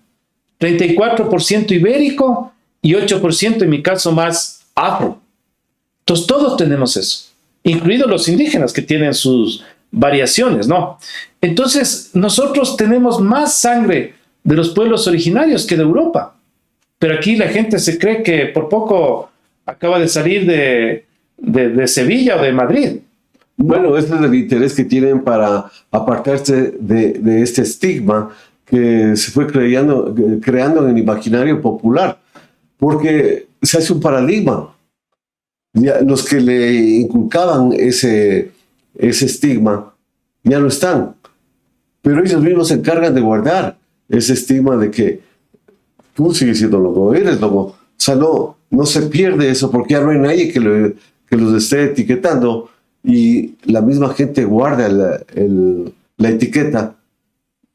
[SPEAKER 1] 34% ibérico y 8% en mi caso más afro. Entonces todos tenemos eso, incluidos los indígenas que tienen sus variaciones, ¿no? Entonces nosotros tenemos más sangre de los pueblos originarios que de Europa. Pero aquí la gente se cree que por poco acaba de salir de Sevilla o de Madrid.
[SPEAKER 2] Bueno, ese es el interés que tienen para apartarse de este estigma que se fue creando en el imaginario popular, porque se hace un paradigma. Ya, los que le inculcaban ese estigma ya no están, pero ellos mismos se encargan de guardar ese estigma de que tú sigues siendo loco, eres loco. O sea, no se pierde eso porque ya no hay nadie que los esté etiquetando y la misma gente guarda la etiqueta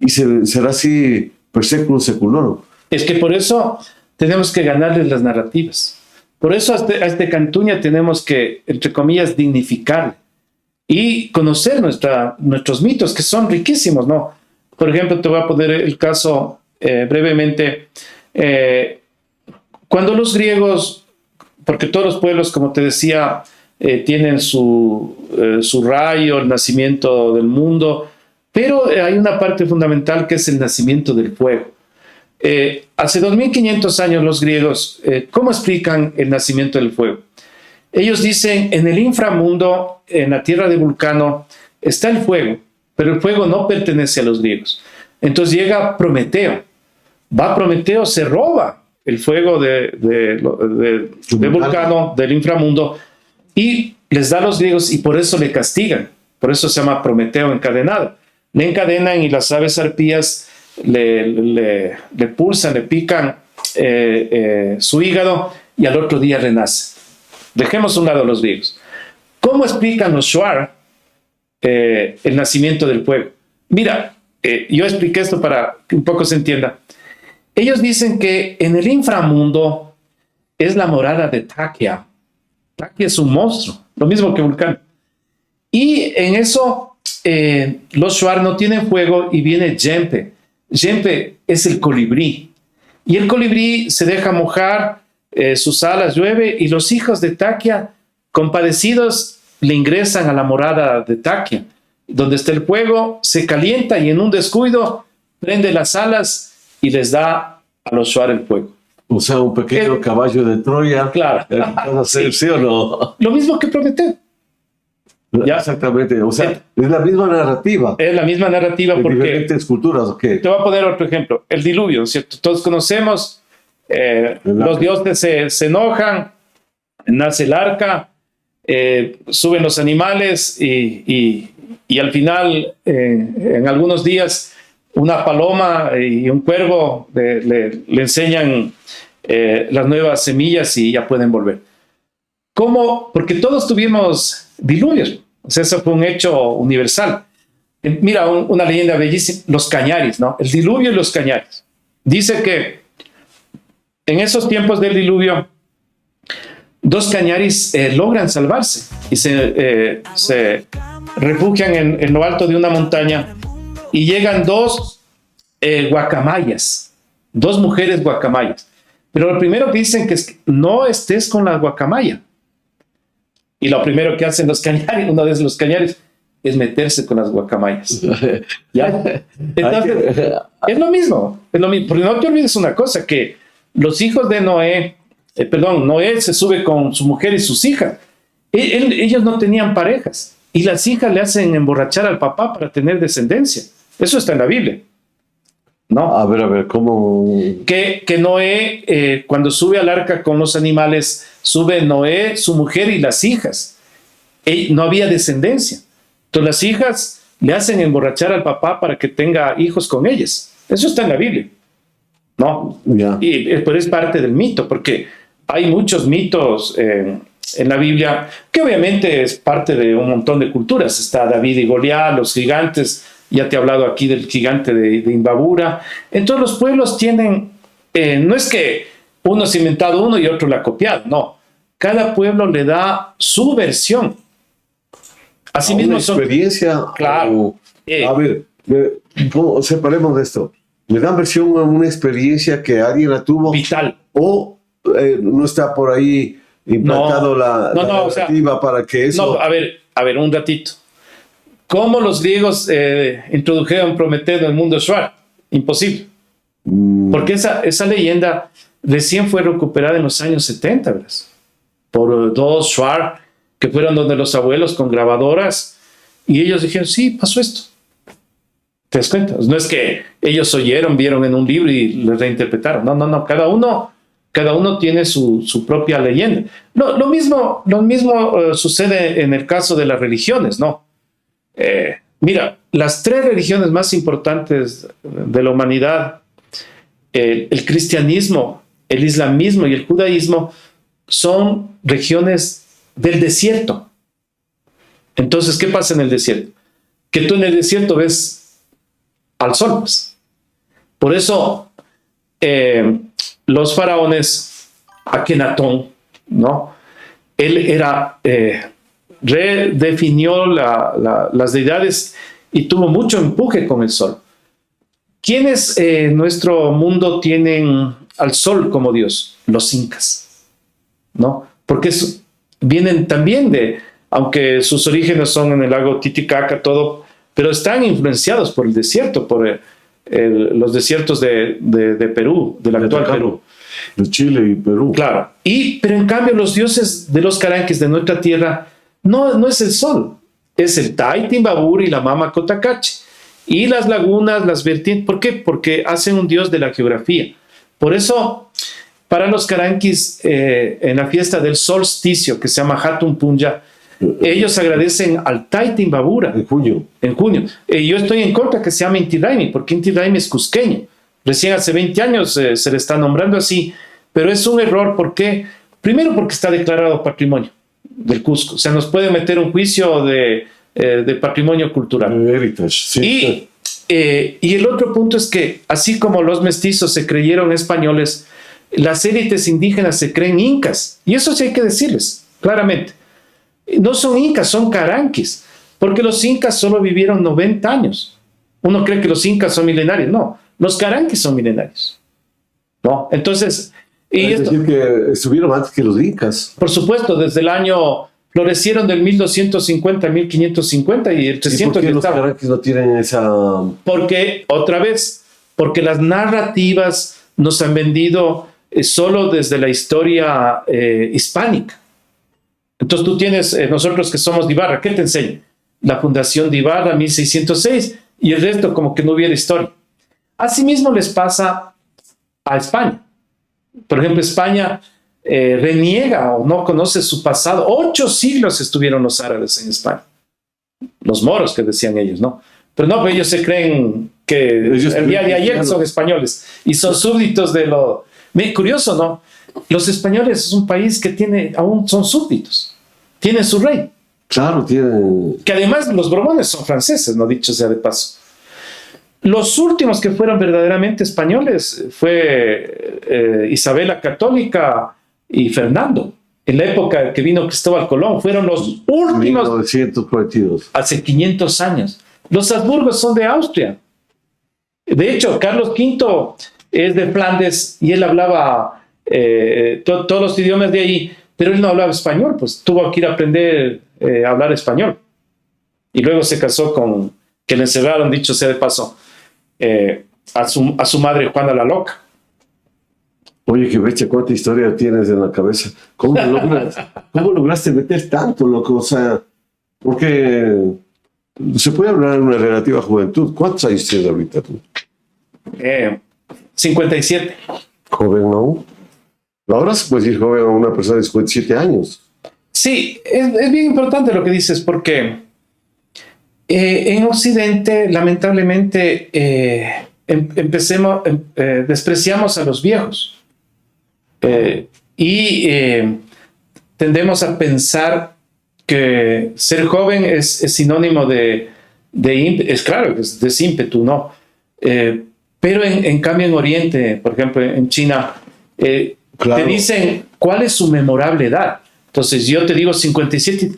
[SPEAKER 2] y será así per seculum seculorum.
[SPEAKER 1] Es que por eso tenemos que ganarles las narrativas. Por eso a este Cantuña tenemos que, entre comillas, dignificarle y conocer nuestros mitos, que son riquísimos, ¿no? Por ejemplo, te voy a poner el caso brevemente. Cuando los griegos, porque todos los pueblos, como te decía, tienen su rayo, el nacimiento del mundo, pero hay una parte fundamental que es el nacimiento del fuego. Hace 2500 años los griegos, ¿cómo explican el nacimiento del fuego? Ellos dicen, en el inframundo, en la tierra de Vulcano, está el fuego, pero el fuego no pertenece a los griegos. Entonces llega Prometeo. Va Prometeo, se roba el fuego de Vulcano, del inframundo, y les da a los griegos, y por eso le castigan. Por eso se llama Prometeo encadenado. Le encadenan y las aves arpías le pulsan, le pican su hígado y al otro día renace. Dejemos a un lado a los griegos. ¿Cómo explican los Shuar el nacimiento del fuego? Mira, yo expliqué esto para que un poco se entienda. Ellos dicen que en el inframundo es la morada de Takia. Takia es un monstruo, lo mismo que Vulcano. Y en eso los Shuar no tienen fuego y viene Yempe. Yempe es el colibrí. Y el colibrí se deja mojar, sus alas llueve y los hijos de Takia, compadecidos, le ingresan a la morada de Takia. Donde está el fuego, se calienta y en un descuido prende las alas y les da a los Shuar el fuego.
[SPEAKER 2] O sea, un pequeño caballo de Troya.
[SPEAKER 1] Claro.
[SPEAKER 2] Sí. ¿Sí o no?
[SPEAKER 1] Lo mismo que Prometeo.
[SPEAKER 2] ¿Ya? Exactamente. O sea, es la misma narrativa.
[SPEAKER 1] Es la misma narrativa porque...
[SPEAKER 2] diferentes culturas, ¿o qué?
[SPEAKER 1] Te voy a poner otro ejemplo. El diluvio, ¿cierto? Todos conocemos, los dioses se enojan, nace el arca, suben los animales y al final, en algunos días, una paloma y un cuervo le enseñan las nuevas semillas y ya pueden volver. ¿Cómo? Porque todos tuvimos diluvios. O sea, eso fue un hecho universal. Mira, una leyenda bellísima, los cañaris, ¿no? El diluvio y los cañaris. Dice que en esos tiempos del diluvio, dos cañaris logran salvarse y se refugian en lo alto de una montaña y llegan dos guacamayas, dos mujeres guacamayas. Pero lo primero que dicen que es no estés con la guacamaya. Y lo primero que hacen los cañaris, uno de los cañaris, es meterse con las guacamayas. ¿Ya? Entonces, es lo mismo. Porque no te olvides una cosa, que los hijos de Noé, Noé se sube con su mujer y sus hijas. Ellos no tenían parejas. Y las hijas le hacen emborrachar al papá para tener descendencia. Eso está en la Biblia. ¿No?
[SPEAKER 2] A ver, ¿cómo?
[SPEAKER 1] Que Noé, cuando sube al arca con los animales, sube Noé, su mujer y las hijas. No había descendencia. Entonces las hijas le hacen emborrachar al papá para que tenga hijos con ellas. Eso está en la Biblia. ¿No?
[SPEAKER 2] Yeah.
[SPEAKER 1] Pero es parte del mito, porque hay muchos mitos en la Biblia, que obviamente es parte de un montón de culturas. Está David y Goliat, los gigantes. Ya te he hablado aquí del gigante de Imbabura. Entonces los pueblos tienen, no es que uno se ha inventado uno y otro lo ha copiado, no. Cada pueblo le da su versión. Asimismo
[SPEAKER 2] una experiencia.
[SPEAKER 1] Claro.
[SPEAKER 2] A ver, ¿cómo separemos de esto? Le dan versión a una experiencia que alguien la tuvo.
[SPEAKER 1] Vital.
[SPEAKER 2] O no está por ahí implantado la
[SPEAKER 1] o sea,
[SPEAKER 2] narrativa para que eso...
[SPEAKER 1] No, a ver, un ratito. ¿Cómo los griegos introdujeron Prometeo en el mundo Shuar? Imposible. Porque esa leyenda recién fue recuperada en los años 70, ¿verdad? Por dos Shuar que fueron donde los abuelos con grabadoras y ellos dijeron, sí, pasó esto. ¿Te das cuenta? No es que ellos oyeron, vieron en un libro y lo reinterpretaron. No, cada uno tiene su propia leyenda. Lo mismo sucede en el caso de las religiones, ¿no? Mira, las tres religiones más importantes de la humanidad, el cristianismo, el islamismo y el judaísmo, son regiones del desierto. Entonces, ¿qué pasa en el desierto? Que tú en el desierto ves al sol, pues. Por eso los faraones, Akenatón, ¿no? Él redefinió las deidades y tuvo mucho empuje con el sol. ¿Quiénes en nuestro mundo tienen al sol como Dios? Los incas, ¿no? Porque vienen también aunque sus orígenes son en el lago Titicaca, todo, pero están influenciados por el desierto, por los desiertos de Perú, del actual Perú.
[SPEAKER 2] De Chile y Perú.
[SPEAKER 1] Claro. Pero en cambio los dioses de los caranquis de nuestra tierra no es el sol, es el Taytimbabur y la Mama Cotacachi. Y las lagunas, las vertientes. ¿Por qué? Porque hacen un dios de la geografía. Por eso, para los caranquis, en la fiesta del solsticio, que se llama Hatun Punya, ellos agradecen al Taytimbabura.
[SPEAKER 2] En junio.
[SPEAKER 1] En junio. Yo estoy en contra que se llame Inti Raymi, porque Inti Raymi es cusqueño. Recién hace 20 años se le está nombrando así, pero es un error. ¿Por qué? Primero porque está declarado patrimonio del Cusco. O sea, nos puede meter un juicio de patrimonio cultural.
[SPEAKER 2] Heritage, sí.
[SPEAKER 1] Y el otro punto es que, así como los mestizos se creyeron españoles, las élites indígenas se creen incas. Y eso sí hay que decirles, claramente. No son incas, son caranquis, porque los incas solo vivieron 90 años. Uno cree que los incas son milenarios. No, los caranquis son milenarios. ¿No? Entonces...
[SPEAKER 2] Es decir, que estuvieron antes que los incas.
[SPEAKER 1] Por supuesto, desde el año... Florecieron del 1250 a 1550 y el 300...
[SPEAKER 2] ¿Y por qué los caranquis no tienen esa...?
[SPEAKER 1] Porque, otra vez, porque las narrativas nos han vendido solo desde la historia hispánica. Entonces tú tienes, nosotros que somos de Ibarra, ¿qué te enseña? La fundación de Ibarra, 1606, y el resto como que no hubiera historia. Asimismo les pasa a España. Por ejemplo, España... reniega o no conoce su pasado. 8 siglos estuvieron los árabes en España, los moros que decían ellos, ¿no? Pero no, pues ellos se creen que el día de ayer son españoles y son súbditos de lo... Curioso, ¿no? Los españoles es un país que aún son súbditos, tienen su rey.
[SPEAKER 2] Claro, tienen...
[SPEAKER 1] Que además los Borbones son franceses, no dicho sea de paso. Los últimos que fueron verdaderamente españoles fue Isabel la Católica y Fernando. En la época que vino Cristóbal Colón, fueron los últimos.
[SPEAKER 2] 1942. Hace
[SPEAKER 1] 500 años. Los Habsburgos son de Austria. De hecho, Carlos V es de Flandes y él hablaba todos los idiomas de ahí, pero él no hablaba español, pues tuvo que ir a aprender a hablar español. Y luego se casó con, que le encerraron, dicho sea de paso, a su madre Juana la Loca.
[SPEAKER 2] Oye, qué bestia, cuánta historia tienes en la cabeza. ¿Cómo lograste meter tanto, loco? O sea, porque se puede hablar de una relativa juventud. ¿Cuántos años tienes ahorita tú?
[SPEAKER 1] 57.
[SPEAKER 2] Joven, ¿no? Ahora se puede decir joven a una persona de 57 años.
[SPEAKER 1] Sí, es bien importante lo que dices, porque en Occidente, lamentablemente, despreciamos a los viejos. Tendemos a pensar que ser joven es sinónimo de es claro, es ímpetu, ¿no? Pero en cambio en Oriente, por ejemplo en China,
[SPEAKER 2] claro,
[SPEAKER 1] te dicen cuál es su memorable edad. Entonces yo te digo 57,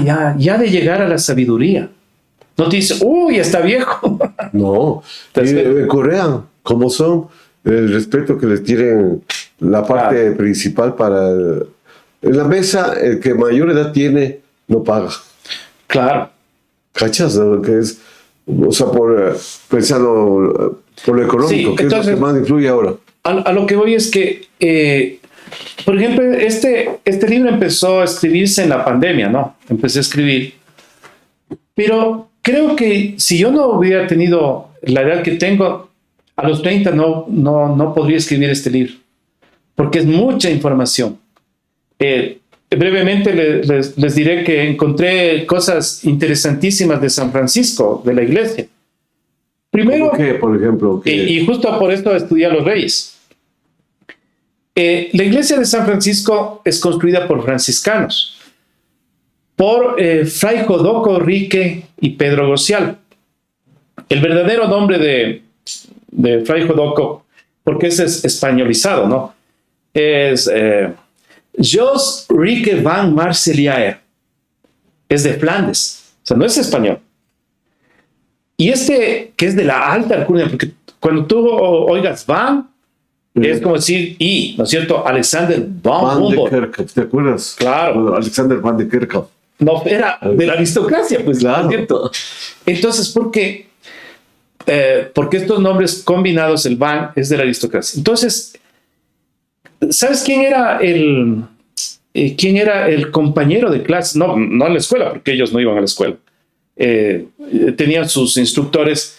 [SPEAKER 1] ya de llegar a la sabiduría. No te dicen, uy, está viejo.
[SPEAKER 2] No, en Corea, como son, el respeto que les tienen, la parte principal para En la mesa, el que mayor edad tiene, no paga.
[SPEAKER 1] Claro.
[SPEAKER 2] ¿Cachas? Lo que es, o sea, pensando por lo económico,
[SPEAKER 1] Sí,
[SPEAKER 2] que
[SPEAKER 1] entonces,
[SPEAKER 2] es lo que más influye ahora.
[SPEAKER 1] A lo que voy es que, por ejemplo, este libro empezó a escribirse en la pandemia, ¿no? Empecé a escribir. Pero creo que si yo no hubiera tenido la edad que tengo, a los 30 no podría escribir este libro, porque es mucha información. Brevemente les diré que encontré cosas interesantísimas de San Francisco, de la iglesia. Primero,
[SPEAKER 2] ¿Cómo qué, por ejemplo?
[SPEAKER 1] y justo por esto estudié a los reyes. La iglesia de San Francisco es construida por franciscanos, por Fray Jodoco Rique y Pedro Gocial. El verdadero nombre de Fray Jodoco, porque ese es españolizado, ¿no? Es Jos Rique van Marceliaer. Es de Flandes, o sea, no es español. Y este, que es de la alta alcurnia, porque cuando tú oigas Van, es como decir I, ¿no es cierto? Alexander
[SPEAKER 2] Van de
[SPEAKER 1] Humboldt.
[SPEAKER 2] Kerkhove, ¿te acuerdas?
[SPEAKER 1] Claro.
[SPEAKER 2] Bueno, Alexander Van de Kerkhove.
[SPEAKER 1] No, era de la aristocracia, pues,
[SPEAKER 2] Claro.
[SPEAKER 1] ¿no es cierto? Entonces, ¿por qué? Porque estos nombres combinados, el Van, es de la aristocracia. Entonces, ¿sabes quién era el compañero de clase? No en la escuela, porque ellos no iban a la escuela. Tenían sus instructores,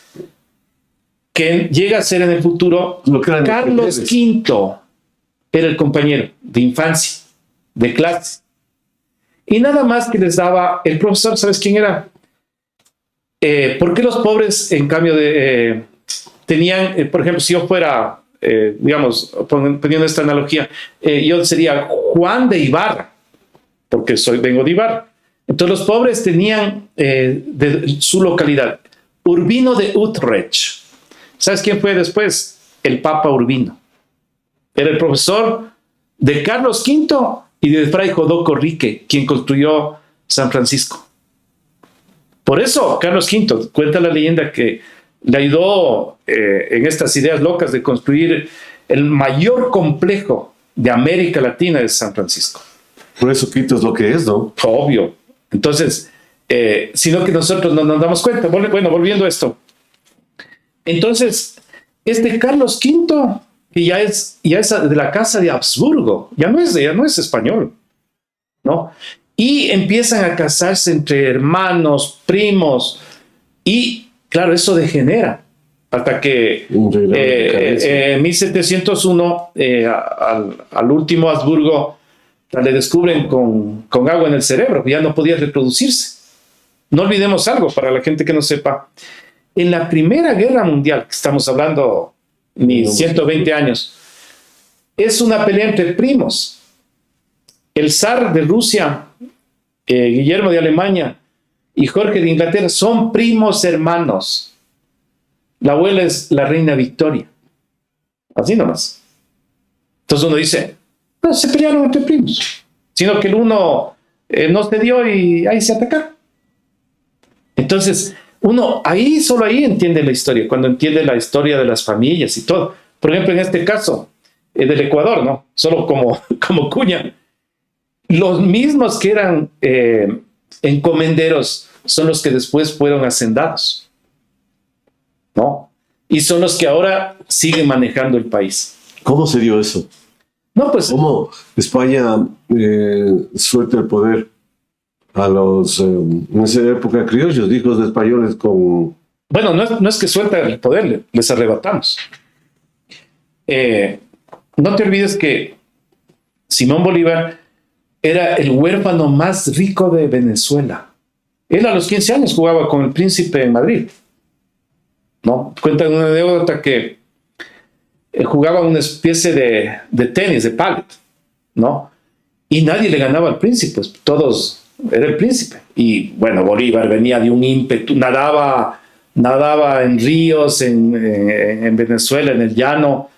[SPEAKER 1] que llega a ser en el futuro Carlos V. Era el compañero de infancia, de clase. Y nada más que les daba el profesor, ¿sabes quién era? ¿Por qué los pobres, en cambio, tenían, por ejemplo, si yo fuera, digamos, poniendo esta analogía, yo sería Juan de Ibarra, porque vengo de Ibarra. Entonces los pobres tenían de su localidad Urbino de Utrecht. ¿Sabes quién fue después? El Papa Urbino. Era el profesor de Carlos V y de Fray Jodoco Rique, quien construyó San Francisco. Por eso Carlos V cuenta la leyenda que le ayudó en estas ideas locas de construir el mayor complejo de América Latina de San Francisco.
[SPEAKER 2] Por eso Quito es lo que es, ¿no?
[SPEAKER 1] Obvio. Entonces, sino que nosotros no nos damos cuenta. Bueno, volviendo a esto. Entonces, este Carlos V, que ya es de la casa de Habsburgo, ya no es español, ¿no? Y empiezan a casarse entre hermanos, primos, y claro, eso degenera, hasta que en 1701 al último Habsburgo le descubren con agua en el cerebro, ya no podía reproducirse. No olvidemos algo para la gente que no sepa. En la Primera Guerra Mundial, que estamos hablando ni 120 años, es una pelea entre primos. El zar de Rusia, Guillermo de Alemania y Jorge de Inglaterra son primos hermanos. La abuela es la reina Victoria. Así nomás. Entonces uno dice, no, se pelearon entre primos, sino que el uno no se dio y ahí se atacaron. Entonces, uno solo ahí entiende la historia, cuando entiende la historia de las familias y todo. Por ejemplo, en este caso, del Ecuador, ¿no? Solo como cuña. Los mismos que eran encomenderos son los que después fueron hacendados, ¿no? Y son los que ahora siguen manejando el país.
[SPEAKER 2] ¿Cómo se dio eso?
[SPEAKER 1] No, pues,
[SPEAKER 2] ¿Cómo España suelta el poder a los, en esa época, criollos, hijos de españoles con...
[SPEAKER 1] bueno, no es que suelta el poder, les arrebatamos. No te olvides que Simón Bolívar era el huérfano más rico de Venezuela. Él a los 15 años jugaba con el príncipe en Madrid, ¿no? Cuentan una anécdota que jugaba una especie de tenis, de palet, ¿no? Y nadie le ganaba al príncipe, todos... era el príncipe. Y bueno, Bolívar venía de un ímpetu, nadaba en ríos, en Venezuela, en el llano.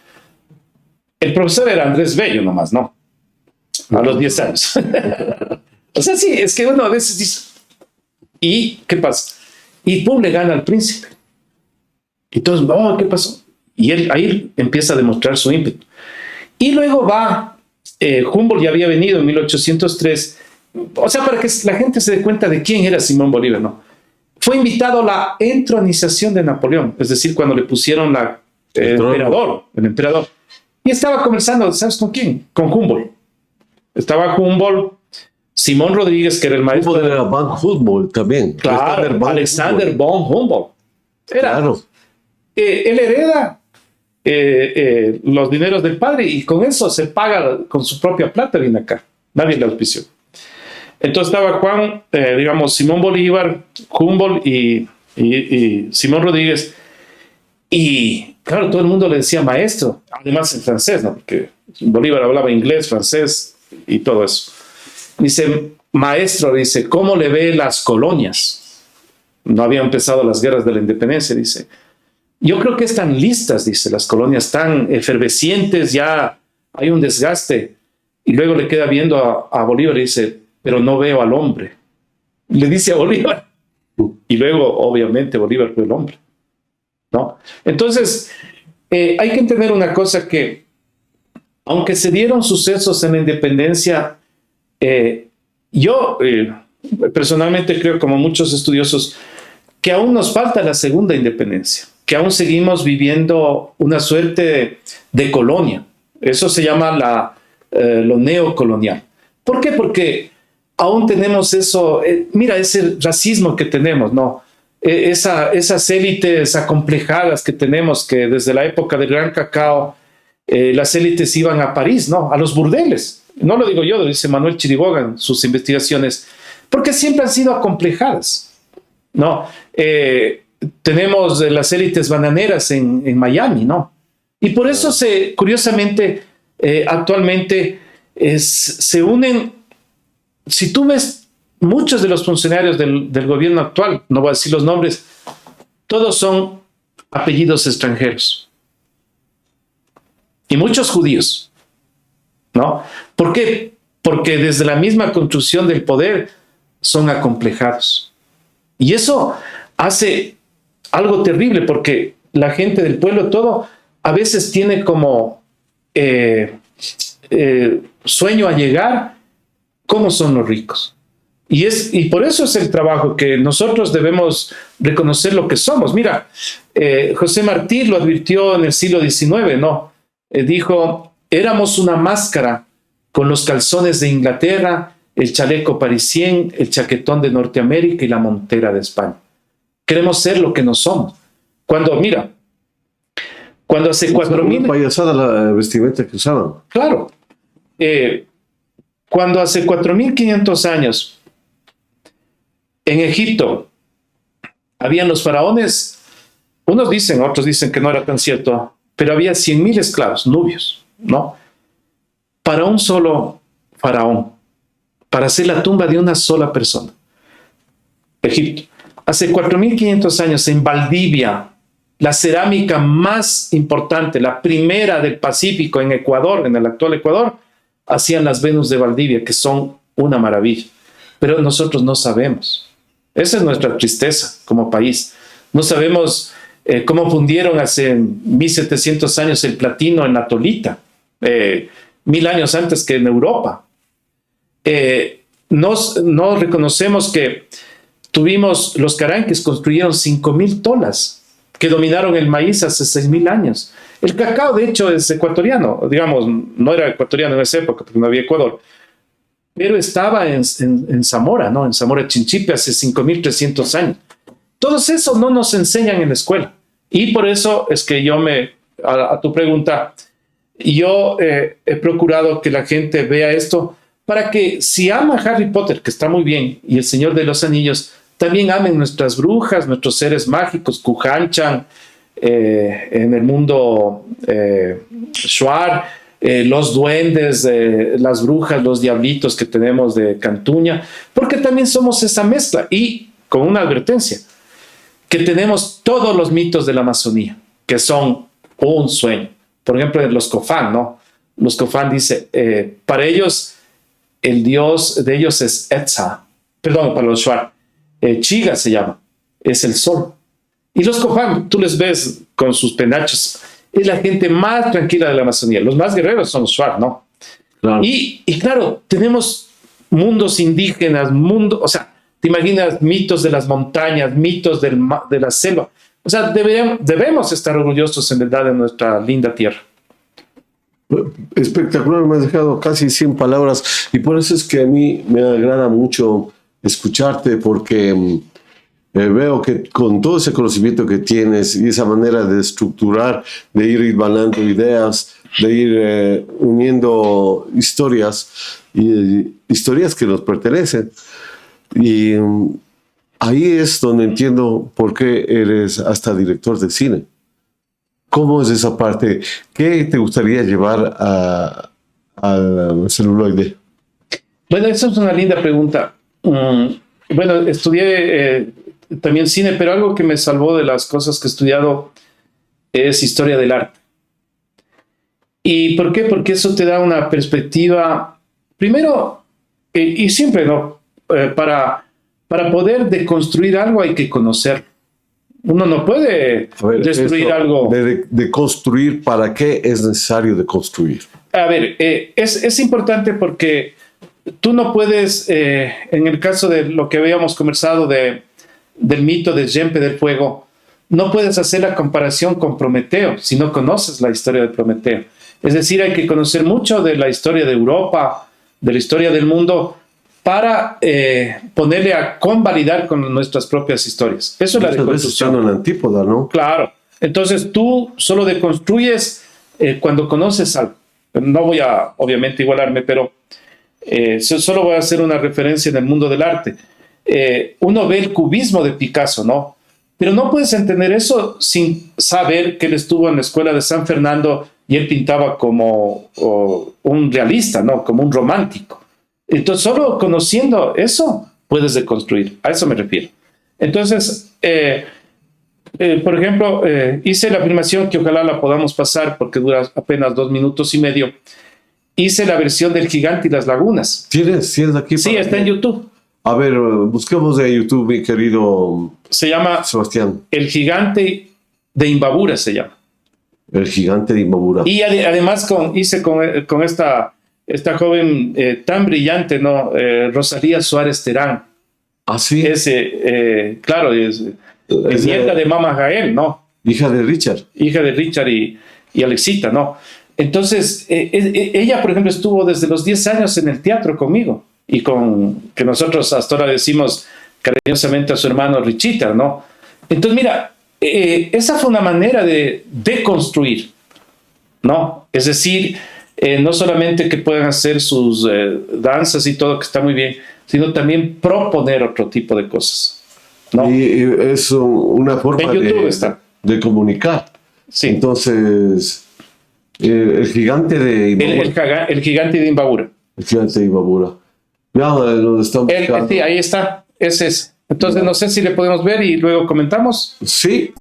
[SPEAKER 1] El profesor era Andrés Bello nomás, ¿no? A los 10 años. O sea, sí, es que uno a veces dice, ¿y qué pasa? Y pum, le gana al príncipe. Y todos, oh, ¿qué pasó? Y él ahí empieza a demostrar su ímpetu. Y luego va Humboldt ya había venido en 1803, o sea, para que la gente se dé cuenta de quién era Simón Bolívar, ¿no? Fue invitado a la entronización de Napoleón, es decir, cuando le pusieron el emperador. Y estaba conversando, ¿sabes con quién? Con Humboldt. Estaba Humboldt, Simón Rodríguez, que era el maestro.
[SPEAKER 2] Humboldt era Van Humboldt también.
[SPEAKER 1] Claro, Alexander von Humboldt.
[SPEAKER 2] Claro.
[SPEAKER 1] Él hereda los dineros del padre y con eso se paga con su propia plata, viene acá. Nadie le auspició. Entonces estaba Simón Bolívar, Humboldt y Simón Rodríguez. Y claro, todo el mundo le decía maestro, además en francés, ¿no? Porque Bolívar hablaba inglés, francés y todo eso. Dice, maestro, dice, ¿cómo le ve las colonias? No habían empezado las guerras de la independencia, dice. Yo creo que están listas, dice, las colonias están efervescientes, ya hay un desgaste. Y luego le queda viendo a Bolívar y dice, pero no veo al hombre. Le dice a Bolívar. Y luego, obviamente, Bolívar fue el hombre, ¿no? Entonces, hay que entender una cosa, que aunque se dieron sucesos en la independencia, yo personalmente creo, como muchos estudiosos, que aún nos falta la segunda independencia, que aún seguimos viviendo una suerte de colonia. Eso se llama lo neocolonial. ¿Por qué? Porque aún tenemos eso, mira ese racismo que tenemos, ¿no? Esas élites acomplejadas que tenemos, que desde la época del Gran Cacao, las élites iban a París, ¿no? A los burdeles. No lo digo yo, lo dice Manuel Chiriboga en sus investigaciones, porque siempre han sido acomplejadas, ¿no? Tenemos las élites bananeras en Miami, ¿no? Y por eso curiosamente, actualmente se unen. Si tú ves muchos de los funcionarios del gobierno actual, no voy a decir los nombres, todos son apellidos extranjeros. Y muchos judíos, ¿no? ¿Por qué? Porque desde la misma construcción del poder son acomplejados. Y eso hace algo terrible, porque la gente del pueblo todo a veces tiene como sueño a llegar cómo son los ricos. Y por eso es el trabajo que nosotros debemos reconocer lo que somos. Mira, José Martí lo advirtió en el siglo XIX, ¿no? Dijo, éramos una máscara con los calzones de Inglaterra, el chaleco parisien, el chaquetón de Norteamérica y la montera de España. Queremos ser lo que no somos. Cuando hace 4.000...
[SPEAKER 2] payasada la vestimenta que usaban.
[SPEAKER 1] Claro. Cuando hace 4.500 años en Egipto habían los faraones, unos dicen, otros dicen que no era tan cierto, pero había 100.000 esclavos, nubios, ¿no? Para un solo faraón, para hacer la tumba de una sola persona. Egipto. Hace 4.500 años en Valdivia, la cerámica más importante, la primera del Pacífico en Ecuador, en el actual Ecuador, hacían las Venus de Valdivia, que son una maravilla. Pero nosotros no sabemos. Esa es nuestra tristeza como país. No sabemos cómo fundieron hace 1.700 años el platino en la Tolita, 1.000 años antes que en Europa. No reconocemos que tuvimos, los caranques construyeron 5.000 tolas que dominaron el maíz hace 6.000 años. El cacao, de hecho, es ecuatoriano. Digamos, no era ecuatoriano en esa época porque no había Ecuador, pero estaba en Zamora, ¿no? En Zamora Chinchipe hace 5.300 años. Todo eso no nos enseñan en la escuela. Y por eso es que a tu pregunta, yo he procurado que la gente vea esto para que, si ama Harry Potter, que está muy bien, y El Señor de los Anillos, también amen nuestras brujas, nuestros seres mágicos, Kuhanchan, en el mundo Shuar, los duendes, las brujas, los diablitos que tenemos de Cantuña, porque también somos esa mezcla. Y con una advertencia, que tenemos todos los mitos de la Amazonía, que son un sueño. Por ejemplo, los Cofán, ¿no? Los Cofán dice, para ellos, el dios de ellos es Etza, perdón, para los Shuar, Chiga se llama, es el sol. Y los Cofán, tú les ves con sus penachos, es la gente más tranquila de la Amazonía. Los más guerreros son los Shuar, ¿no?
[SPEAKER 2] Claro.
[SPEAKER 1] Y claro, tenemos mundos indígenas, o sea, te imaginas mitos de las montañas, mitos de la selva. O sea, debemos estar orgullosos en verdad de nuestra linda tierra.
[SPEAKER 2] Espectacular, me has dejado casi sin palabras y por eso es que a mí me agrada mucho escucharte porque veo que con todo ese conocimiento que tienes y esa manera de estructurar, de ir hilvanando ideas, de ir uniendo historias y historias que nos pertenecen. Y ahí es donde entiendo por qué eres hasta director de cine. ¿Cómo es esa parte? ¿Qué te gustaría llevar al celuloide?
[SPEAKER 1] Bueno, esa es una linda pregunta. Bueno, estudié también cine, pero algo que me salvó de las cosas que he estudiado es historia del arte. ¿Y por qué? Porque eso te da una perspectiva, primero, y siempre, ¿no? Para poder deconstruir algo hay que conocerlo. Uno no puede destruir algo.
[SPEAKER 2] De construir, ¿para qué es necesario de construir?
[SPEAKER 1] A ver, es importante porque tú no puedes, en el caso de lo que habíamos conversado del mito de Yempe del Fuego, no puedes hacer la comparación con Prometeo si no conoces la historia de Prometeo. Es decir, hay que conocer mucho de la historia de Europa, de la historia del mundo, para ponerle a convalidar con nuestras propias historias. Eso es la deconstrucción.
[SPEAKER 2] En la antípoda, ¿no?
[SPEAKER 1] Claro. Entonces tú solo deconstruyes cuando conoces algo. No voy a, obviamente, igualarme, pero solo voy a hacer una referencia en el mundo del arte. Uno ve el cubismo de Picasso, ¿no? Pero no puedes entender eso sin saber que él estuvo en la escuela de San Fernando y él pintaba como un realista, ¿no? Como un romántico. Entonces, solo conociendo eso, puedes deconstruir. A eso me refiero. Entonces, por ejemplo, hice la afirmación que ojalá la podamos pasar porque dura apenas 2 minutos y medio. Hice la versión del Gigante y las Lagunas.
[SPEAKER 2] ¿Tienes aquí?
[SPEAKER 1] Sí, está en YouTube.
[SPEAKER 2] A ver, busquemos de YouTube, mi querido
[SPEAKER 1] Se llama
[SPEAKER 2] Sebastián.
[SPEAKER 1] El Gigante de Imbabura, se llama.
[SPEAKER 2] El Gigante de Imbabura.
[SPEAKER 1] Y además hice con esta joven tan brillante, ¿no? Rosalía Suárez Terán.
[SPEAKER 2] Ah, sí.
[SPEAKER 1] Claro, es nieta de Mama Jael, ¿no?
[SPEAKER 2] Hija de Richard.
[SPEAKER 1] Hija de Richard y Alexita, ¿no? Entonces, ella, por ejemplo, estuvo desde los 10 años en el teatro conmigo y que nosotros hasta ahora decimos cariñosamente a su hermano Richita, ¿no? Entonces, mira, esa fue una manera de deconstruir, ¿no? Es decir, no solamente que puedan hacer sus danzas y todo, que está muy bien, sino también proponer otro tipo de cosas, ¿no?
[SPEAKER 2] Y es una forma de comunicar.
[SPEAKER 1] Sí.
[SPEAKER 2] Entonces, el Gigante de Imbabura.
[SPEAKER 1] El Gigante de Imbabura.
[SPEAKER 2] El Gigante de Imbabura. Ya, donde estamos.
[SPEAKER 1] Sí, ahí está. Ese es. Entonces, no sé si le podemos ver y luego comentamos.
[SPEAKER 2] Sí.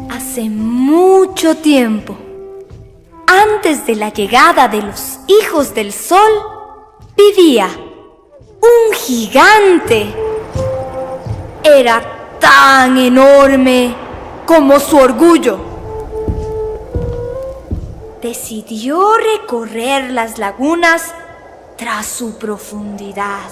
[SPEAKER 3] Hace mucho tiempo, antes de la llegada de los hijos del sol, vivía un gigante. Era tan enorme como su orgullo. Decidió recorrer las lagunas tras su profundidad.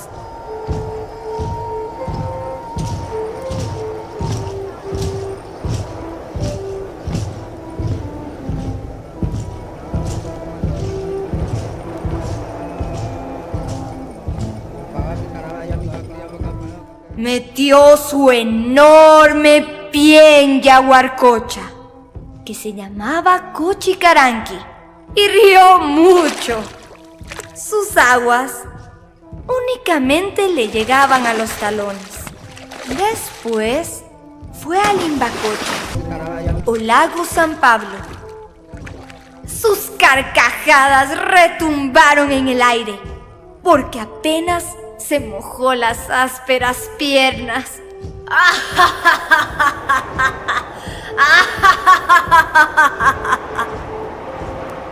[SPEAKER 3] Metió su enorme pie en Yaguarcocha, que se llamaba Cochicaranqui, y rió mucho. Sus aguas únicamente le llegaban a los talones. Después fue a Limbacocha, o lago San Pablo. Sus carcajadas retumbaron en el aire, porque apenas se mojó las ásperas piernas.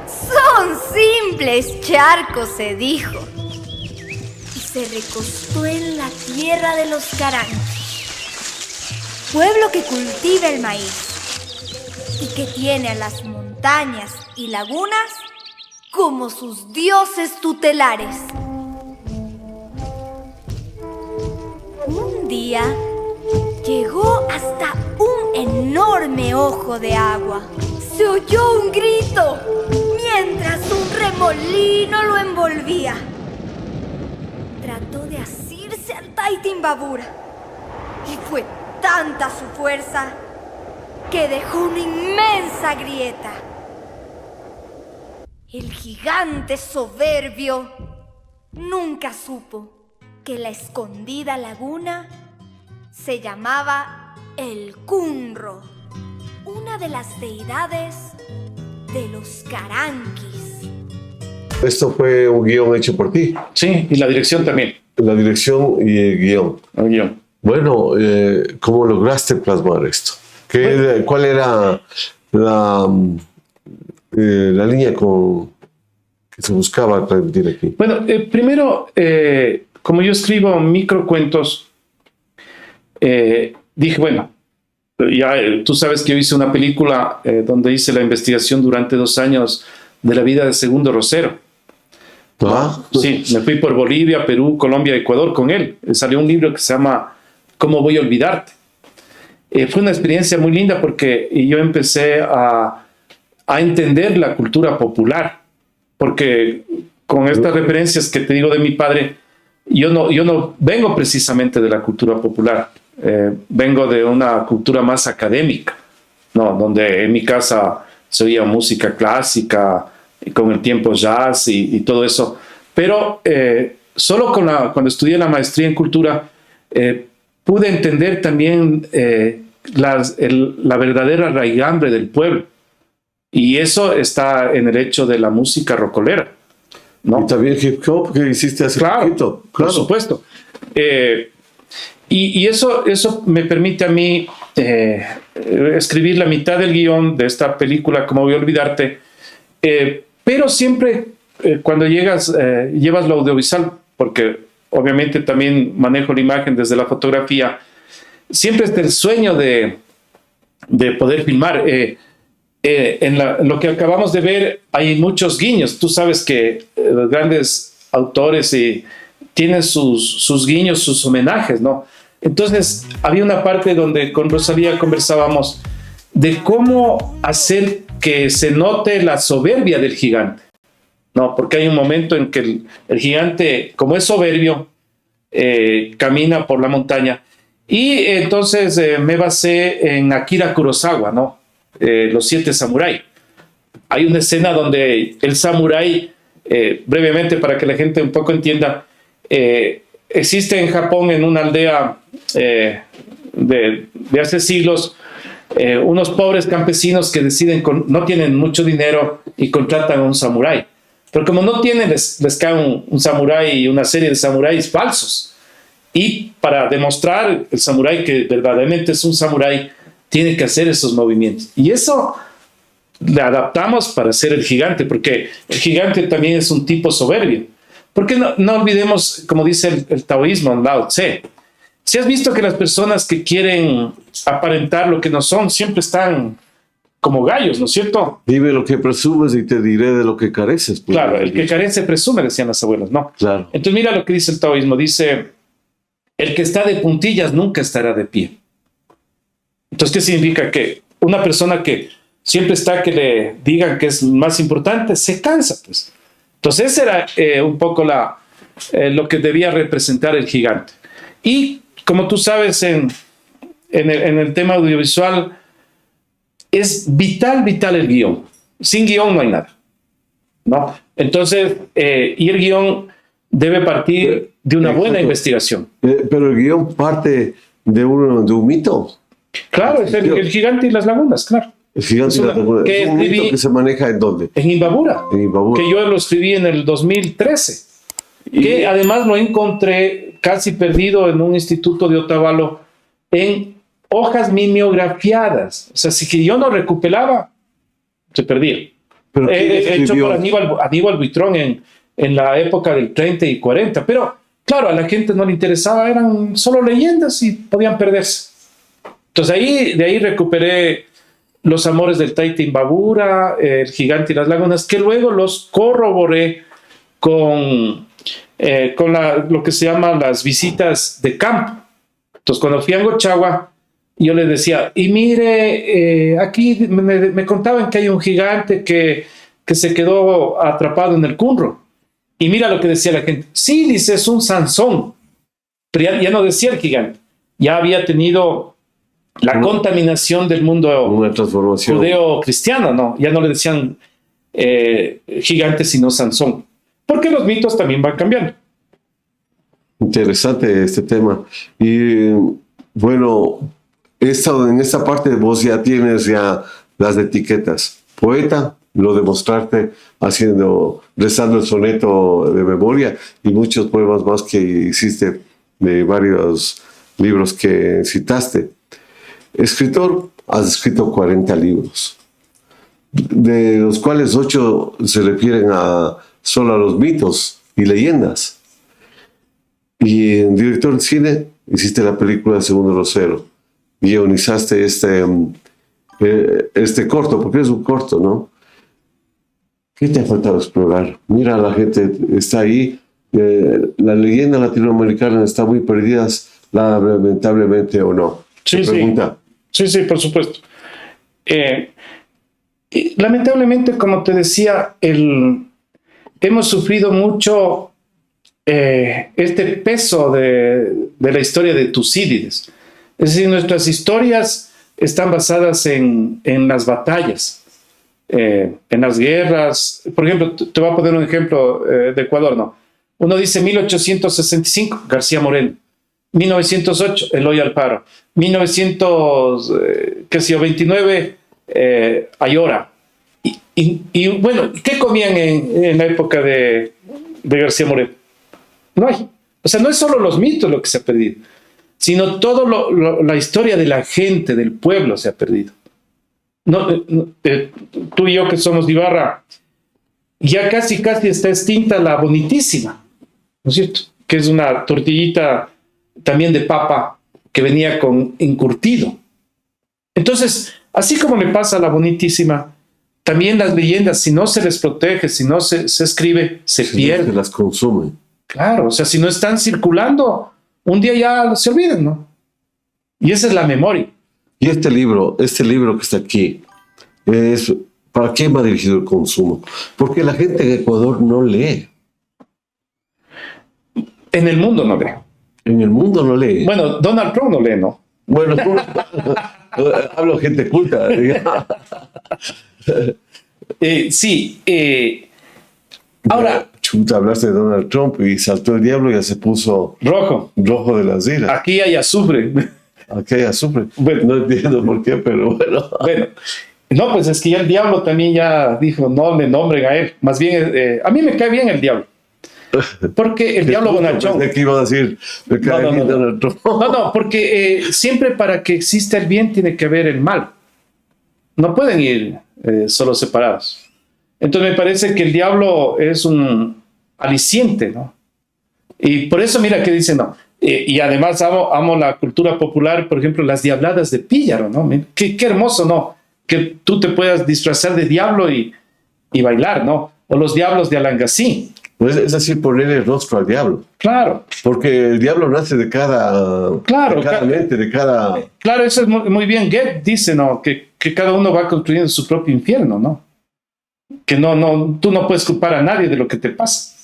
[SPEAKER 3] Son simples charcos, se dijo, y se recostó en la tierra de los Caranqui. pueblo que cultiva el maíz y que tiene a las montañas y lagunas como sus dioses tutelares. Un día llegó hasta un enorme ojo de agua. Se oyó un grito mientras un remolino lo envolvía. Trató de asirse al Taytimbabura y fue tanta su fuerza que dejó una inmensa grieta. El gigante soberbio nunca supo que la escondida laguna se llamaba el Cunro, una de las deidades de los Caranquis.
[SPEAKER 2] Esto fue un guión hecho por ti,
[SPEAKER 1] Sí, y la dirección también.
[SPEAKER 2] la dirección y el guión.
[SPEAKER 1] El guión.
[SPEAKER 2] Bueno, ¿cómo lograste plasmar esto? ¿Cuál era la línea que se buscaba transmitir aquí?
[SPEAKER 1] Bueno, primero, como yo escribo microcuentos, dije, bueno, ya tú sabes que yo hice una película donde hice la investigación durante 2 años de la vida de Segundo Rosero.
[SPEAKER 2] Ah,
[SPEAKER 1] Sí, me fui por Bolivia, Perú, Colombia, Ecuador con él. Salió un libro que se llama ¿Cómo voy a olvidarte? Fue una experiencia muy linda porque yo empecé a entender la cultura popular, porque con estas referencias que te digo de mi padre, yo no vengo precisamente de la cultura popular, vengo de una cultura más académica, ¿no? Donde en mi casa se oía música clásica, y con el tiempo jazz y todo eso, pero solo cuando estudié la maestría en cultura pude entender también la verdadera raigambre del pueblo. Y eso está en el hecho de la música rocolera, ¿no?
[SPEAKER 2] y también hip hop que hiciste hace poquito.
[SPEAKER 1] Por supuesto. Y eso me permite a mí escribir la mitad del guión de esta película, ¿Cómo voy a olvidarte? Pero siempre cuando llevas lo audiovisual, porque obviamente también manejo la imagen desde la fotografía, siempre está el sueño de poder filmar. En lo que acabamos de ver hay muchos guiños. Tú sabes que los grandes autores tienen sus guiños, sus homenajes, ¿no? Entonces había una parte donde con Rosalía conversábamos de cómo hacer que se note la soberbia del gigante, ¿no? Porque hay un momento en que el gigante, como es soberbio, camina por la montaña. Y entonces me basé en Akira Kurosawa, ¿no? Los 7 samuráis. Hay una escena donde el samurái, brevemente para que la gente un poco entienda, existe en Japón, en una aldea de hace siglos, unos pobres campesinos que deciden, no tienen mucho dinero y contratan a un samurái. Pero como no tienen, les cae un samurái y una serie de samuráis falsos. Y para demostrar el samurái que verdaderamente es un samurái, tiene que hacer esos movimientos. Y eso le adaptamos para hacer el gigante, porque el gigante también es un tipo soberbio. Porque no olvidemos, como dice el taoísmo, Lao Tse, si has visto que las personas que quieren aparentar lo que no son, siempre están como gallos, ¿no es cierto?
[SPEAKER 2] Dime lo que presumes y te diré de lo que careces. Pues.
[SPEAKER 1] Claro, el que carece presume, decían las abuelas, ¿no?
[SPEAKER 2] Claro.
[SPEAKER 1] Entonces mira lo que dice el taoísmo, dice, el que está de puntillas nunca estará de pie. Entonces, ¿qué significa? Que una persona que siempre está que le digan que es más importante, se cansa, pues. Entonces, ese era un poco lo que debía representar el gigante. Y como tú sabes, en el tema audiovisual, es vital el guión. Sin guión no hay nada, ¿no? Entonces, y el guión debe partir de una buena investigación.
[SPEAKER 2] Pero el guión parte de un mito.
[SPEAKER 1] Claro, es el gigante y las lagunas, claro.
[SPEAKER 2] El gigante y las lagunas.
[SPEAKER 1] Que
[SPEAKER 2] ¿Es un mito que se maneja en dónde?
[SPEAKER 1] En Imbabura.
[SPEAKER 2] En Imbabura.
[SPEAKER 1] Que yo lo escribí en el 2013. Que además lo encontré casi perdido en un instituto de Otavalo en hojas mimeografiadas. O sea, si que yo no recuperaba, se perdía.
[SPEAKER 2] ¿Pero quién
[SPEAKER 1] Hecho
[SPEAKER 2] escribió?
[SPEAKER 1] por Aníbal Buitrón en la época del 30 y 40. Pero, claro, a la gente no le interesaba, eran solo leyendas y podían perderse. Entonces de ahí recuperé Los amores del Taita Imbabura, El gigante y las lagunas, que luego los corroboré con lo que se llama las visitas de campo. Entonces, cuando fui a Angochagua, yo les decía, y mire, aquí me contaban que hay un gigante que se quedó atrapado en el Cunro. Y mira lo que decía la gente. Sí, dice, es un Sansón. Pero ya no decía el gigante. Ya había tenido la contaminación del mundo
[SPEAKER 2] una transformación
[SPEAKER 1] judeo-cristiano, ¿no? Ya no le decían gigante, sino Sansón. Porque los mitos también van cambiando.
[SPEAKER 2] Interesante este tema. Y bueno, en esta parte vos ya tienes las etiquetas. Poeta, lo demostraste rezando el soneto de memoria y muchos poemas más que hiciste de varios libros que citaste. Escritor, has escrito 40 libros, de los cuales 8 se refieren solo a los mitos y leyendas. Y en director de cine hiciste la película Segundo Rosero, guionizaste este corto, porque es un corto, ¿no? ¿Qué te ha faltado explorar? Mira, la gente está ahí, la leyenda latinoamericana está muy perdida, lamentablemente o no.
[SPEAKER 1] Sí,
[SPEAKER 2] pregunta.
[SPEAKER 1] Sí, por supuesto. Lamentablemente, como te decía, hemos sufrido mucho este peso de la historia de Tucídides. Es decir, nuestras historias están basadas en las batallas, en las guerras. Por ejemplo, te voy a poner un ejemplo de Ecuador, ¿no? Uno dice 1865, García Moreno. 1908, Eloy Alfaro. 1929, Ayora. Y bueno, ¿qué comían en la época de García Moreno? No hay. O sea, no es solo los mitos lo que se ha perdido, sino toda la historia de la gente, del pueblo se ha perdido. Tú y yo que somos de Ibarra, ya casi está extinta la bonitísima, ¿no es cierto? Que es una tortillita también de papa que venía con encurtido. Entonces, así como le pasa a la bonitísima, también las leyendas, si no se les protege, si no se escribe, se pierden.
[SPEAKER 2] Se las consumen.
[SPEAKER 1] Claro, o sea, si no están circulando, un día ya se olvidan, ¿no? Y esa es la memoria.
[SPEAKER 2] Y este libro que está aquí, ¿para quién va dirigido el consumo? Porque la gente en Ecuador no lee.
[SPEAKER 1] En el mundo no lee.
[SPEAKER 2] En el mundo no lee.
[SPEAKER 1] Bueno, Donald Trump no lee, ¿no?
[SPEAKER 2] Bueno, hablo gente culta.
[SPEAKER 1] Sí. Ahora...
[SPEAKER 2] Chuta, hablaste de Donald Trump y saltó el diablo y ya se puso
[SPEAKER 1] rojo
[SPEAKER 2] de las iras.
[SPEAKER 1] Aquí hay azufre.
[SPEAKER 2] Aquí hay azufre.
[SPEAKER 1] Bueno,
[SPEAKER 2] no entiendo por qué, pero bueno.
[SPEAKER 1] Bueno, no, pues es que ya el diablo también ya dijo, no le nombren a él. Más bien, a mí me cae bien el diablo. Porque el diablo bonachón.
[SPEAKER 2] ¿Qué iba a decir? Me cae bien Donald Trump.
[SPEAKER 1] No, porque siempre para que exista el bien tiene que haber el mal. No pueden ir solo separados. Entonces me parece que el diablo es un aliciente, ¿no? Y por eso mira que dicen, no. Y además amo la cultura popular, por ejemplo, las diabladas de Píllaro, ¿no? Qué hermoso, ¿no? Que tú te puedas disfrazar de diablo y bailar, ¿no? O los diablos de Alangasí.
[SPEAKER 2] Pues es así, ponerle rostro al diablo.
[SPEAKER 1] Claro.
[SPEAKER 2] Porque el diablo nace de cada mente, de cada...
[SPEAKER 1] Claro, eso es muy bien. Goethe dice, ¿no? Que cada uno va construyendo su propio infierno, ¿no? Que tú no puedes culpar a nadie de lo que te pasa.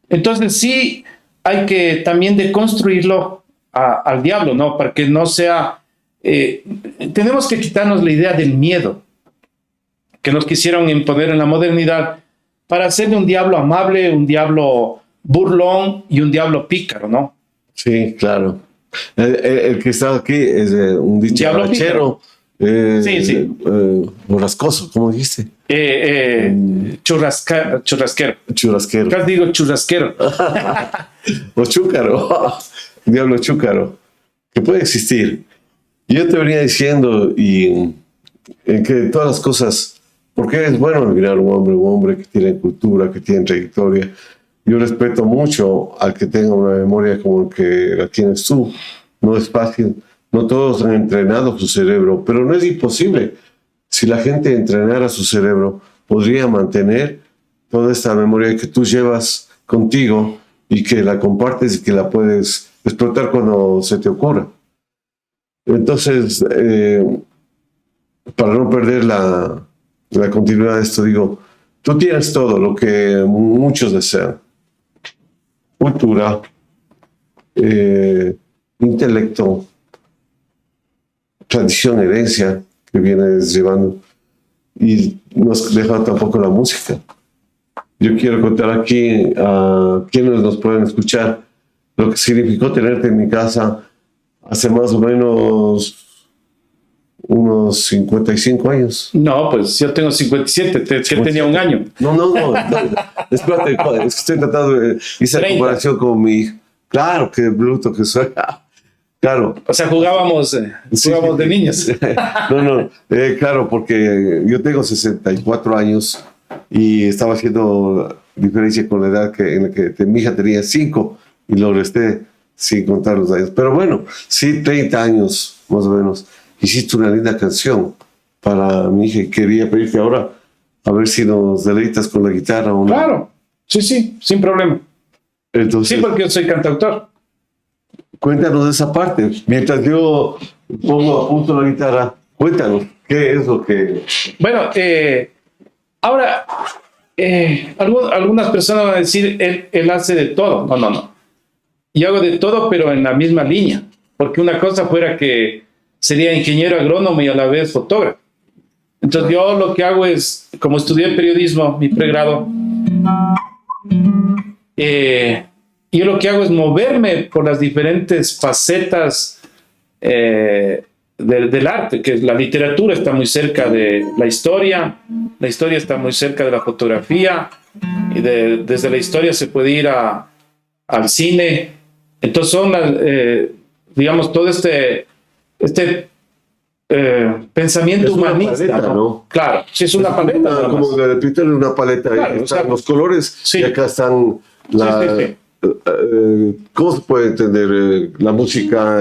[SPEAKER 1] Entonces sí hay que también deconstruirlo al diablo, ¿no? Para que no sea... tenemos que quitarnos la idea del miedo que nos quisieron imponer en la modernidad para hacerle un diablo amable, un diablo burlón y un diablo pícaro, ¿no?
[SPEAKER 2] Sí, claro. El que está aquí es un dicharachero.
[SPEAKER 1] Sí.
[SPEAKER 2] Borrascoso, ¿cómo dijiste?
[SPEAKER 1] Churrasquero.
[SPEAKER 2] Churrasquero.
[SPEAKER 1] Casi digo churrasquero.
[SPEAKER 2] O chúcaro. Diablo chúcaro. Que puede existir. Yo te venía diciendo en que todas las cosas, porque es bueno mirar un hombre que tiene cultura, que tiene trayectoria. Yo respeto mucho al que tenga una memoria como la que la tienes tú. No es fácil no todos han entrenado su cerebro, pero no es imposible. Si la gente entrenara su cerebro, podría mantener toda esta memoria que tú llevas contigo y que la compartes y que la puedes explotar cuando se te ocurra. Entonces, para no perder la continuidad de esto, digo, tú tienes todo lo que muchos desean. Cultura, intelecto, tradición, herencia que vienes llevando, y no has dejado tampoco la música. Yo quiero contar aquí a quienes nos pueden escuchar lo que significó tenerte en mi casa hace más o menos unos 55 años.
[SPEAKER 1] No, pues yo tengo 57, que tenía un año.
[SPEAKER 2] No, espérate, es que estoy tratando de hice la
[SPEAKER 1] 30.
[SPEAKER 2] comparación con mi hija. Claro, qué bruto que soy. Claro.
[SPEAKER 1] O sea, jugábamos de niños.
[SPEAKER 2] Claro, porque yo tengo 64 años y estaba haciendo diferencia con la edad en la que mi hija tenía 5 y lo resté sin contar los años. Pero bueno, sí, 30 años más o menos. Hiciste una linda canción para mi hija y quería pedirte ahora a ver si nos deleitas con la guitarra o no.
[SPEAKER 1] Claro, sí, sin problema.
[SPEAKER 2] Entonces,
[SPEAKER 1] Sí, porque yo soy cantautor.
[SPEAKER 2] cuéntanos de esa parte. Mientras yo pongo a punto la guitarra, cuéntanos, ¿qué es lo que...?
[SPEAKER 1] Bueno, ahora, algunas personas van a decir, él hace de todo. No. Yo hago de todo, pero en la misma línea. Porque una cosa fuera que sería ingeniero agrónomo y a la vez fotógrafo. Entonces yo lo que hago es, como estudié periodismo, mi pregrado, yo lo que hago es moverme por las diferentes facetas del arte, que la literatura está muy cerca de la historia está muy cerca de la fotografía, y desde la historia se puede ir al cine. Entonces son, digamos, todo este pensamiento
[SPEAKER 2] es
[SPEAKER 1] humanista,
[SPEAKER 2] una paleta, ¿no?
[SPEAKER 1] Claro, sí, es una paleta.
[SPEAKER 2] Como de Peter, una paleta.
[SPEAKER 1] Claro,
[SPEAKER 2] Ahí están
[SPEAKER 1] o sea,
[SPEAKER 2] los colores
[SPEAKER 1] sí.
[SPEAKER 2] y acá están
[SPEAKER 1] Sí.
[SPEAKER 2] ¿cómo se puede entender? La música,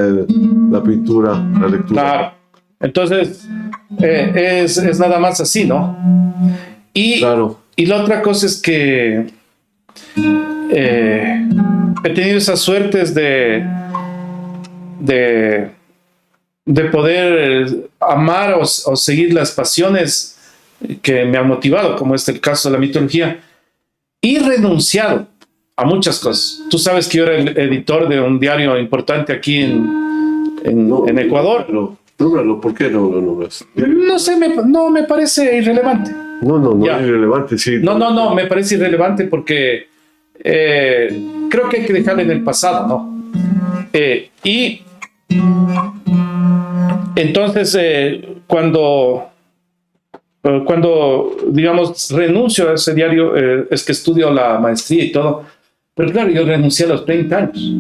[SPEAKER 2] la pintura, la lectura.
[SPEAKER 1] Claro. Entonces, es nada más así, ¿no?
[SPEAKER 2] Claro.
[SPEAKER 1] Y la otra cosa es que he tenido esas suertes de poder amar o seguir las pasiones que me han motivado, como es el caso de la mitología, y renunciado a muchas cosas. Tú sabes que yo era el editor de un diario importante aquí en Ecuador.
[SPEAKER 2] Nómbralo, ¿por qué no lo nombras?
[SPEAKER 1] No sé, me parece irrelevante.
[SPEAKER 2] No
[SPEAKER 1] Ya.
[SPEAKER 2] es irrelevante, sí.
[SPEAKER 1] No, me parece irrelevante porque creo que hay que dejarle en el pasado, ¿no? Y entonces, cuando digamos, renuncio a ese diario, es que estudio la maestría y todo, pero claro, yo renuncié a los 30 años.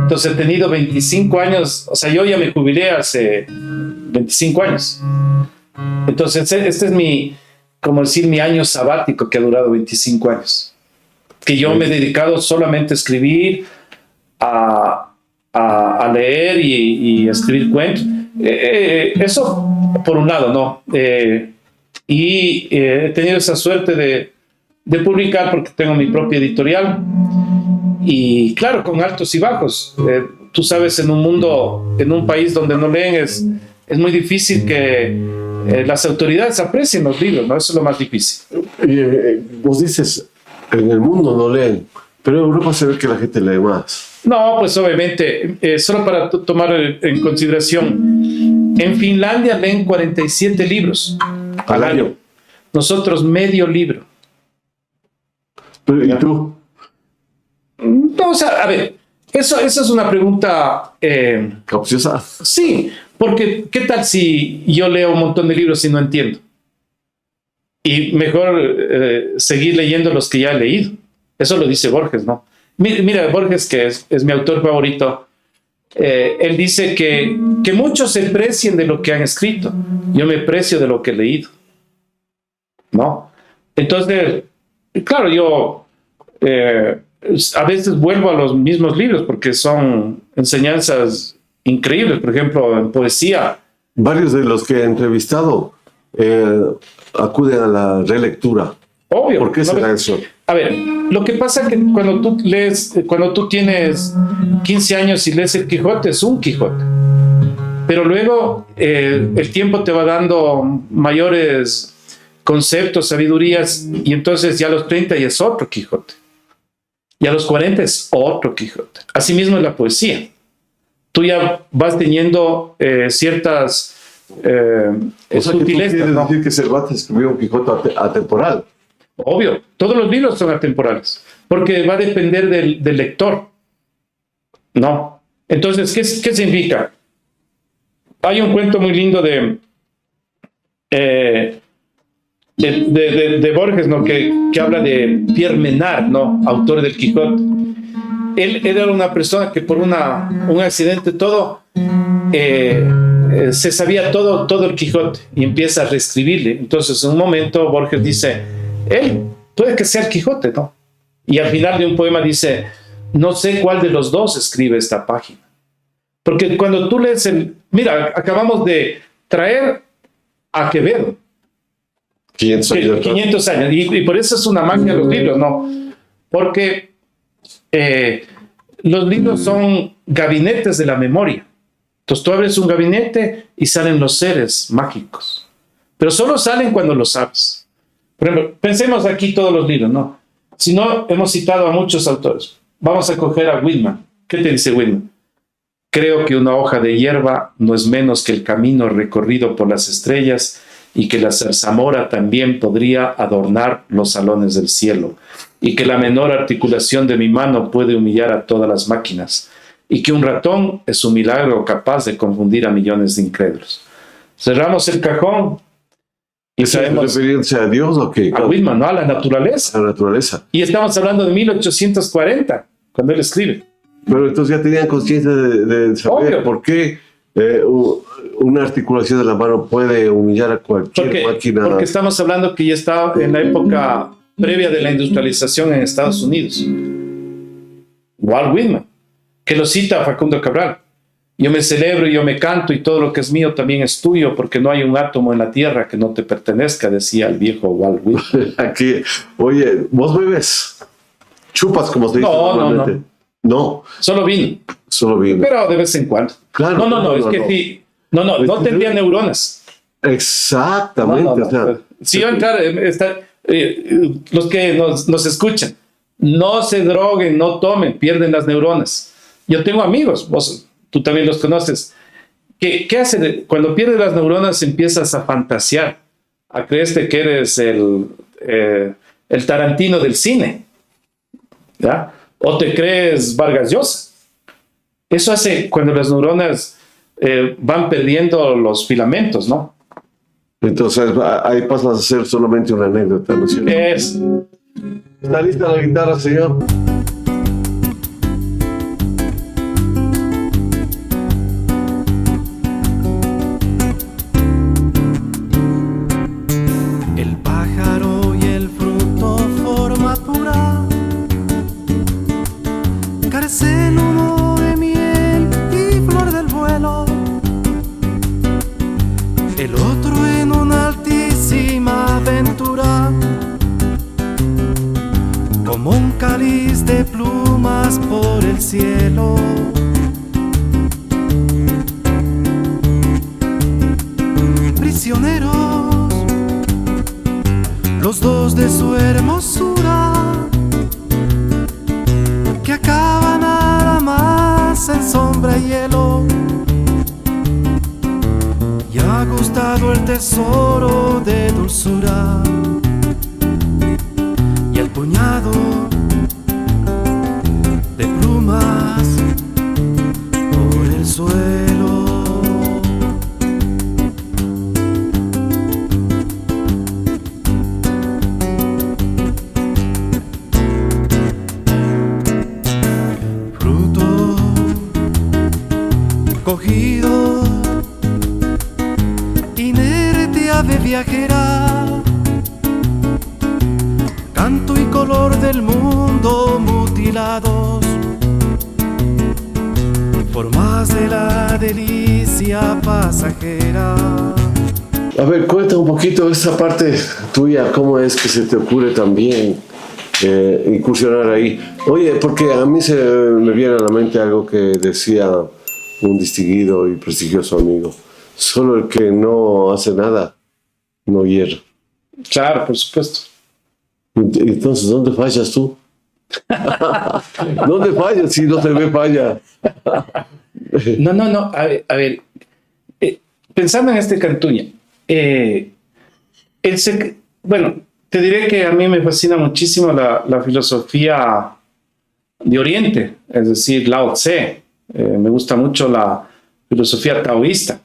[SPEAKER 1] Entonces he tenido 25 años, o sea, yo ya me jubilé hace 25 años. Entonces este es mi año sabático que ha durado 25 años. Que yo me he dedicado solamente a escribir, a leer y a escribir cuentos. Eso por un lado, ¿no? Y he tenido esa suerte de publicar porque tengo mi propia editorial. Y claro, con altos y bajos. Tú sabes, en un país donde no leen, es muy difícil que las autoridades aprecien los libros, ¿no? Eso es lo más difícil.
[SPEAKER 2] Vos dices, en el mundo no leen, pero en Europa se ve que la gente lee más.
[SPEAKER 1] No, pues obviamente, solo para tomar en consideración, en Finlandia leen 47 libros al año. Nosotros medio libro.
[SPEAKER 2] Pero, ¿y tú?
[SPEAKER 1] No, o sea, a ver, eso es una pregunta...
[SPEAKER 2] ¿Capciosa?
[SPEAKER 1] Sí, porque ¿qué tal si yo leo un montón de libros y no entiendo? Y mejor seguir leyendo los que ya he leído. Eso lo dice Borges, ¿no? Mira, Borges, que es mi autor favorito, él dice que muchos se precien de lo que han escrito. Yo me precio de lo que he leído, ¿no? Entonces, claro, yo a veces vuelvo a los mismos libros porque son enseñanzas increíbles, por ejemplo, en poesía.
[SPEAKER 2] Varios de los que he entrevistado acuden a la relectura.
[SPEAKER 1] Obvio.
[SPEAKER 2] ¿Por qué
[SPEAKER 1] ¿no?
[SPEAKER 2] será eso?
[SPEAKER 1] A ver, lo que pasa es que cuando tú lees, cuando tú tienes 15 años y lees el Quijote, es un Quijote. Pero luego el tiempo te va dando mayores conceptos, sabidurías, y entonces ya a los 30 ya es otro Quijote. Y a los 40 es otro Quijote. Asimismo es la poesía. Tú ya vas teniendo ciertas
[SPEAKER 2] O sea, que tú quieres decir que Cervantes escribió un Quijote atemporal.
[SPEAKER 1] Obvio, todos los libros son atemporales, porque va a depender del lector. No. Entonces, ¿qué significa? Hay un cuento muy lindo de Borges, ¿no? que habla de Pierre Menard, ¿no? Autor del Quijote. Él era una persona que por un accidente se sabía todo el Quijote y empieza a reescribirle. Entonces, en un momento, Borges dice, él puede que sea el Quijote, ¿no? Y al final de un poema dice, no sé cuál de los dos escribe esta página. Porque cuando tú lees mira, acabamos de traer a Quevedo.
[SPEAKER 2] 500 años.
[SPEAKER 1] 500 años. Y por eso es una magia los libros, ¿no? Porque los libros son gabinetes de la memoria. Entonces tú abres un gabinete y salen los seres mágicos. Pero solo salen cuando lo sabes. Por ejemplo, pensemos aquí todos los libros, ¿no? Si no, hemos citado a muchos autores. Vamos a coger a Whitman. ¿Qué te dice Whitman? Creo que una hoja de hierba no es menos que el camino recorrido por las estrellas y que la zarzamora también podría adornar los salones del cielo y que la menor articulación de mi mano puede humillar a todas las máquinas y que un ratón es un milagro capaz de confundir a millones de incrédulos. Cerramos el cajón y
[SPEAKER 2] ¿Es
[SPEAKER 1] sabemos
[SPEAKER 2] referirse a Dios o qué?
[SPEAKER 1] a Whitman, ¿no? A la naturaleza.
[SPEAKER 2] A la naturaleza.
[SPEAKER 1] Y estamos hablando de 1840, cuando él escribe.
[SPEAKER 2] Pero entonces ya tenían conciencia de saber
[SPEAKER 1] Obvio.
[SPEAKER 2] por qué una articulación de la mano puede humillar a cualquier máquina.
[SPEAKER 1] Porque estamos hablando que ya estaba en la época previa de la industrialización en Estados Unidos. Walt Whitman, que lo cita Facundo Cabral. Yo me celebro, yo me canto y todo lo que es mío también es tuyo porque no hay un átomo en la tierra que no te pertenezca, decía el viejo Walt Whitman.
[SPEAKER 2] Aquí, oye, ¿vos bebes? ¿Chupas como se dice normalmente? No,
[SPEAKER 1] Solo vino.
[SPEAKER 2] solo vino.
[SPEAKER 1] Pero de vez en cuando.
[SPEAKER 2] Claro,
[SPEAKER 1] Es que sí. No tendría neuronas.
[SPEAKER 2] Exactamente. O sea,
[SPEAKER 1] si yo entrar, los que nos escuchan, no se droguen, no tomen, pierden las neuronas. Yo tengo amigos, tú también los conoces, ¿qué hacen? Cuando pierdes las neuronas empiezas a fantasear, a creerte que eres el Tarantino del cine, ¿ya? O te crees Vargas Llosa. Eso hace cuando las neuronas van perdiendo los filamentos, ¿no?
[SPEAKER 2] entonces ahí pasas a ser solamente una anécdota, ¿no es cierto? ¿Está lista la guitarra, señor?
[SPEAKER 4] El pájaro y el fruto forma pura, carecen uno de miel y flor del vuelo, el otro en una altísima aventura, como un cáliz de plumas por el cielo. Prisioneros, los dos de su hermosura, que acaba nada más en sombra y hielo. Y ha gustado el tesoro de dulzura y el puñado de plumas por el suelo. Fruto cogido, inerte ave viajera, canto y color del mundo mutilados, por más de la delicia pasajera.
[SPEAKER 2] A ver, cuenta un poquito esa parte tuya, cómo es que se te ocurre también incursionar ahí. Oye, porque a mí se me viene a la mente algo que decía un distinguido y prestigioso amigo: solo el que no hace nada no hierra.
[SPEAKER 1] Claro, por supuesto.
[SPEAKER 2] Entonces, ¿dónde fallas tú? ¿Dónde fallas si no se ve falla?
[SPEAKER 1] No. A ver, pensando en este Cantuña, bueno, te diré que a mí me fascina muchísimo la filosofía de Oriente, es decir, Lao Tse. Me gusta mucho la filosofía taoísta,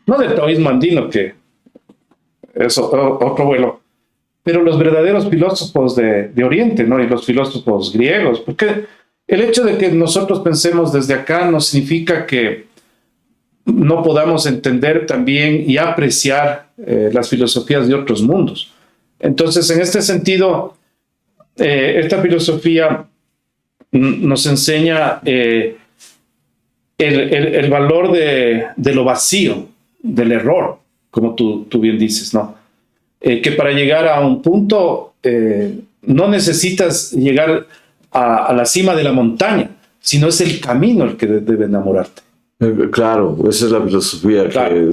[SPEAKER 1] no del taoísmo andino, que es otro vuelo, pero los verdaderos filósofos de Oriente, ¿no? Y los filósofos griegos, porque el hecho de que nosotros pensemos desde acá no significa que no podamos entender también y apreciar las filosofías de otros mundos. Entonces, en este sentido, esta filosofía nos enseña el valor de lo vacío, del error, como tú bien dices, ¿no? Que para llegar a un punto no necesitas llegar a la cima de la montaña, sino es el camino el que debe enamorarte.
[SPEAKER 2] Claro, esa es la filosofía.
[SPEAKER 1] Claro.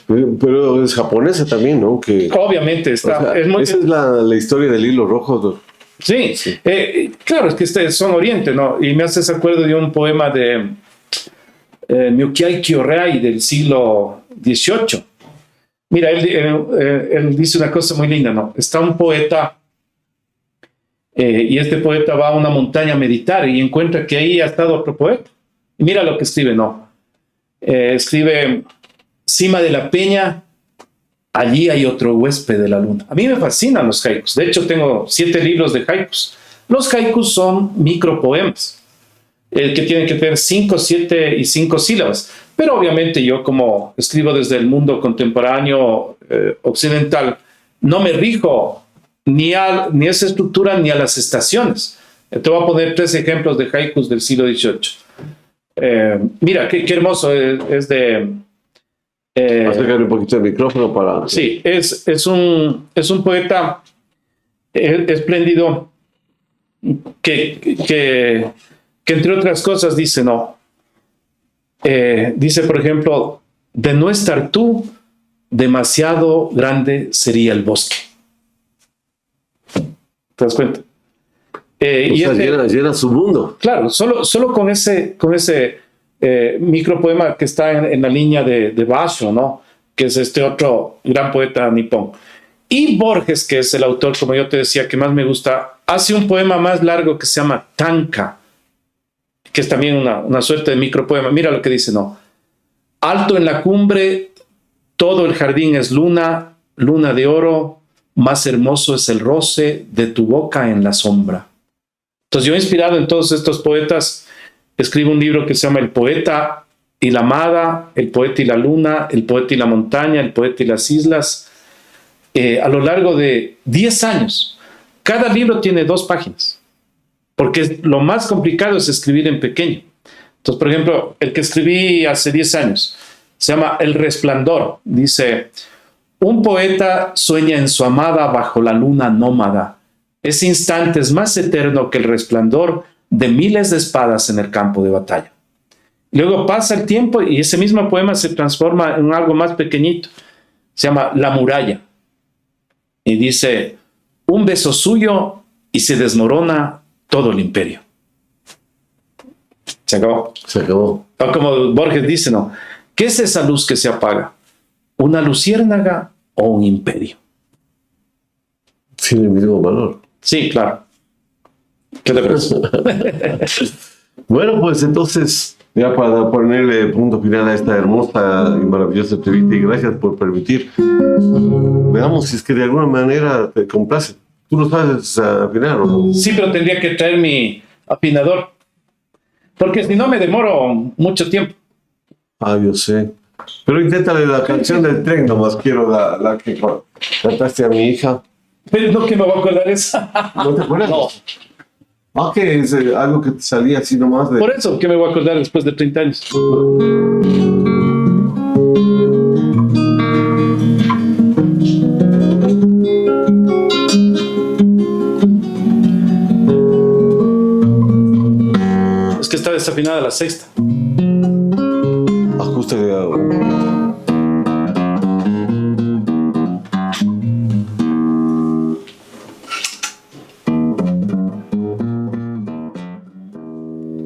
[SPEAKER 2] Pero es japonesa también, ¿no? Que,
[SPEAKER 1] obviamente está.
[SPEAKER 2] o sea,
[SPEAKER 1] Es muy,
[SPEAKER 2] esa es la historia del hilo rojo.
[SPEAKER 1] sí. Claro, es que son Oriente, ¿no? Y me haces acuerdo de un poema de Myukiai Kyorei del siglo XVIII. Mira, él dice una cosa muy linda, ¿no? Está un poeta y este poeta va a una montaña a meditar y encuentra que ahí ha estado otro poeta. Y mira lo que escribe, ¿no? Escribe: cima de la peña, allí hay otro huésped de la luna. A mí me fascinan los haikus. De hecho, tengo 7 libros de haikus. Los haikus son micropoemas que tienen que tener 5, 7 y 5 sílabas. Pero obviamente yo, como escribo desde el mundo contemporáneo occidental, no me rijo ni a esa estructura ni a las estaciones. Te voy a poner 3 ejemplos de haikus del siglo XVIII. Mira, qué hermoso es de...
[SPEAKER 2] Acercar un poquito el micrófono para...
[SPEAKER 1] Sí, es un poeta espléndido que entre otras cosas dice, ¿no? Dice, por ejemplo: de no estar tú, demasiado grande sería el bosque. ¿Te das cuenta?
[SPEAKER 2] O sea, llena su mundo.
[SPEAKER 1] Claro, solo con ese micropoema que está en la línea de Basho, ¿no? Que es este otro gran poeta nipón. Y Borges, que es el autor, como yo te decía, que más me gusta, hace un poema más largo que se llama Tanka, que es también una suerte de micropoema. Mira lo que dice, ¿no? Alto en la cumbre, todo el jardín es luna, luna de oro, más hermoso es el roce de tu boca en la sombra. Entonces yo, inspirado en todos estos poetas, escribo un libro que se llama El poeta y la amada, El poeta y la luna, El poeta y la montaña, El poeta y las islas, a lo largo de 10 años. Cada libro tiene 2 páginas, porque lo más complicado es escribir en pequeño. Entonces, por ejemplo, el que escribí hace 10 años se llama El resplandor. Dice: un poeta sueña en su amada bajo la luna nómada. Ese instante es más eterno que el resplandor de miles de espadas en el campo de batalla. Luego pasa el tiempo y ese mismo poema se transforma en algo más pequeñito. Se llama La muralla. Y dice: un beso suyo y se desmorona todo el imperio. Se acabó.
[SPEAKER 2] Se acabó.
[SPEAKER 1] O como Borges dice, ¿no? ¿Qué es esa luz que se apaga? ¿Una luciérnaga o un imperio?
[SPEAKER 2] Tiene el mismo valor.
[SPEAKER 1] Sí, claro. ¿Qué te parece?
[SPEAKER 2] Bueno, pues entonces, ya para ponerle punto final a esta hermosa y maravillosa entrevista, y gracias por permitir, veamos si es que de alguna manera te complace. ¿Tú lo sabes afinar o no?
[SPEAKER 1] Sí, pero tendría que traer mi afinador, porque si no me demoro mucho tiempo.
[SPEAKER 2] Ah, yo sé. Pero inténtale la canción del tren, nomás quiero la que cantaste a mi hija.
[SPEAKER 1] Pero no, que me voy a acordar esa.
[SPEAKER 2] ¿No te acuerdas?
[SPEAKER 1] No.
[SPEAKER 2] Ah, que es algo que te salía así nomás de...
[SPEAKER 1] Por eso, que me voy a acordar después de 30 años. Es que está desafinada la sexta.
[SPEAKER 2] Ajuste de...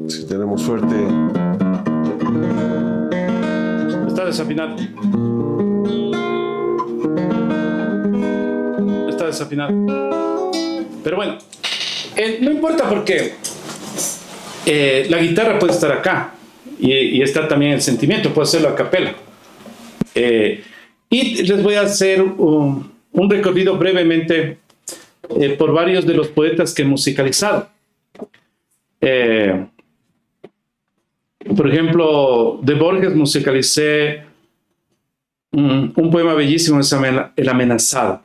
[SPEAKER 2] Si tenemos suerte.
[SPEAKER 1] Está desafinado. Está desafinado. Pero bueno, no importa porque la guitarra puede estar acá y está también el sentimiento, puede hacerlo a capela. Y les voy a hacer un recorrido brevemente por varios de los poetas que he musicalizado. Por ejemplo, de Borges musicalicé un poema bellísimo que se llama El amenazado.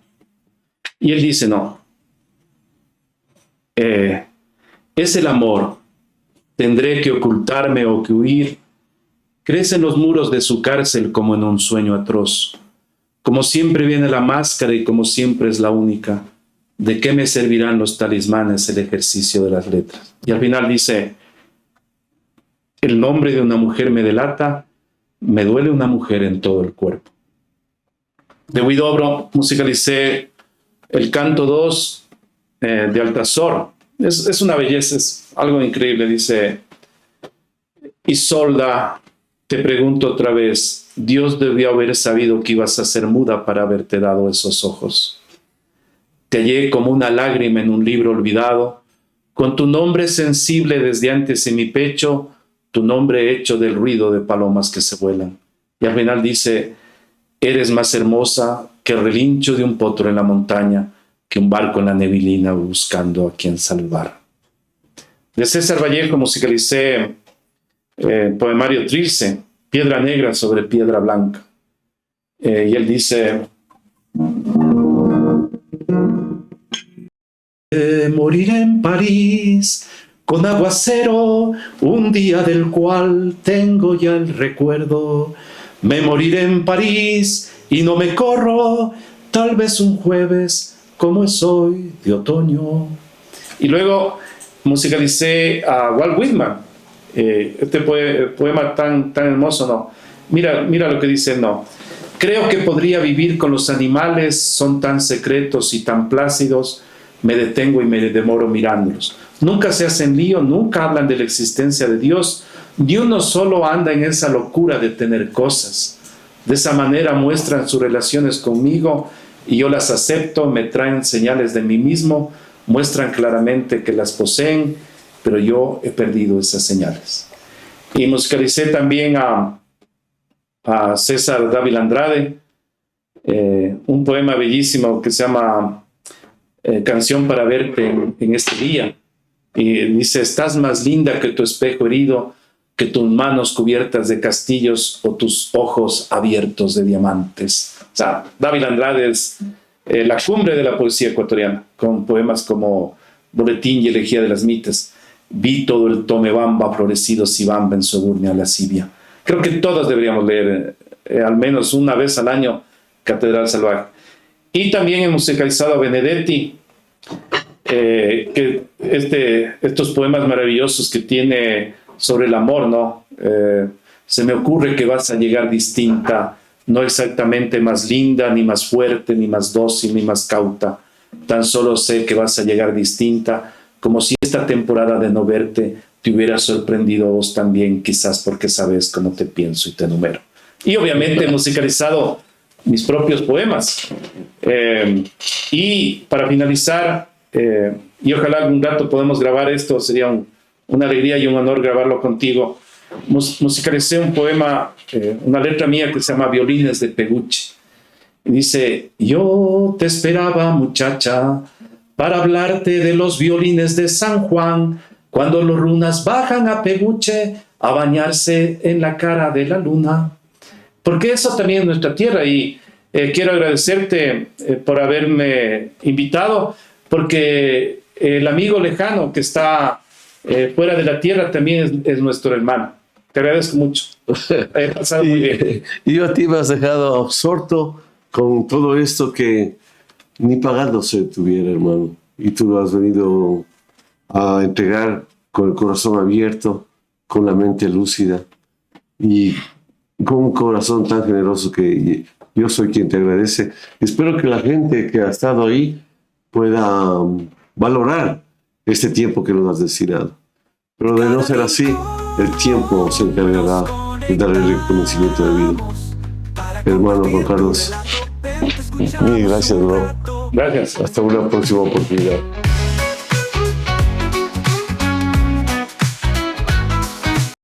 [SPEAKER 1] Y él dice, no, es el amor, tendré que ocultarme o que huir, crece en los muros de su cárcel como en un sueño atroz. Como siempre viene la máscara y como siempre es la única, ¿de qué me servirán los talismanes, el ejercicio de las letras? Y al final dice, el nombre de una mujer me delata, me duele una mujer en todo el cuerpo. De Huidobro musicalicé el canto 2 de Altazor. Es una belleza, es algo increíble. Dice, Isolda, te pregunto otra vez, Dios debió haber sabido que ibas a ser muda para haberte dado esos ojos. Te hallé como una lágrima en un libro olvidado, con tu nombre sensible desde antes en mi pecho, tu nombre hecho del ruido de palomas que se vuelan. Y al final dice, eres más hermosa que el relincho de un potro en la montaña, que un barco en la neblina buscando a quien salvar. De César Vallejo musicalicé el poemario Trilce, Piedra negra sobre piedra blanca. Y él dice, moriré en París con aguacero, un día del cual tengo ya el recuerdo. Me moriré en París y no me corro, tal vez un jueves como es hoy de otoño. Y luego musicalicé a Walt Whitman. Este poema tan hermoso, ¿no? Mira lo que dice, no. Creo que podría vivir con los animales, son tan secretos y tan plácidos, me detengo y me demoro mirándolos. Nunca se hacen lío, nunca hablan de la existencia de Dios, ni uno solo anda en esa locura de tener cosas. De esa manera muestran sus relaciones conmigo y yo las acepto, me traen señales de mí mismo, muestran claramente que las poseen, pero yo he perdido esas señales. Y musicalicé también a César Dávila Andrade, un poema bellísimo que se llama Canción para verte en este día. Y dice, estás más linda que tu espejo herido, que tus manos cubiertas de castillos o tus ojos abiertos de diamantes. O sea, Dávila Andrade es la cumbre de la poesía ecuatoriana, con poemas como Boletín y Elegía de las Mitas. Vi todo el Tomebamba florecido Sibamba en su eburnia lascivia. Creo que todos deberíamos leer al menos una vez al año Catedral Salvaje. Y también he musicalizado a Benedetti, que estos poemas maravillosos que tiene sobre el amor, ¿no? Se me ocurre que vas a llegar distinta, no exactamente más linda, ni más fuerte, ni más dócil, ni más cauta. Tan solo sé que vas a llegar distinta, como si esta temporada de no verte te hubiera sorprendido a vos también, quizás porque sabes cómo te pienso y te enumero. Y obviamente he musicalizado mis propios poemas. Y para finalizar, y ojalá algún rato podamos grabar esto, sería una alegría y un honor grabarlo contigo. Musicalicé un poema, una letra mía que se llama Violines de Peguche. Y dice, yo te esperaba, muchacha, para hablarte de los violines de San Juan, cuando los runas bajan a Peguche a bañarse en la cara de la luna. Porque eso también es nuestra tierra y quiero agradecerte por haberme invitado, porque el amigo lejano que está fuera de la tierra también es nuestro hermano. Te agradezco mucho. He pasado muy bien.
[SPEAKER 2] Y a ti me has dejado absorto con todo esto que ni pagándose tuviera, hermano. Y tú lo has venido a entregar con el corazón abierto, con la mente lúcida y con un corazón tan generoso que yo soy quien te agradece. Espero que la gente que ha estado ahí pueda valorar este tiempo que nos has destinado. Pero de no ser así, el tiempo se encargará de darle el reconocimiento debido. Hermano Juan Carlos, mil gracias, bro.
[SPEAKER 1] Gracias.
[SPEAKER 2] Hasta una próxima oportunidad.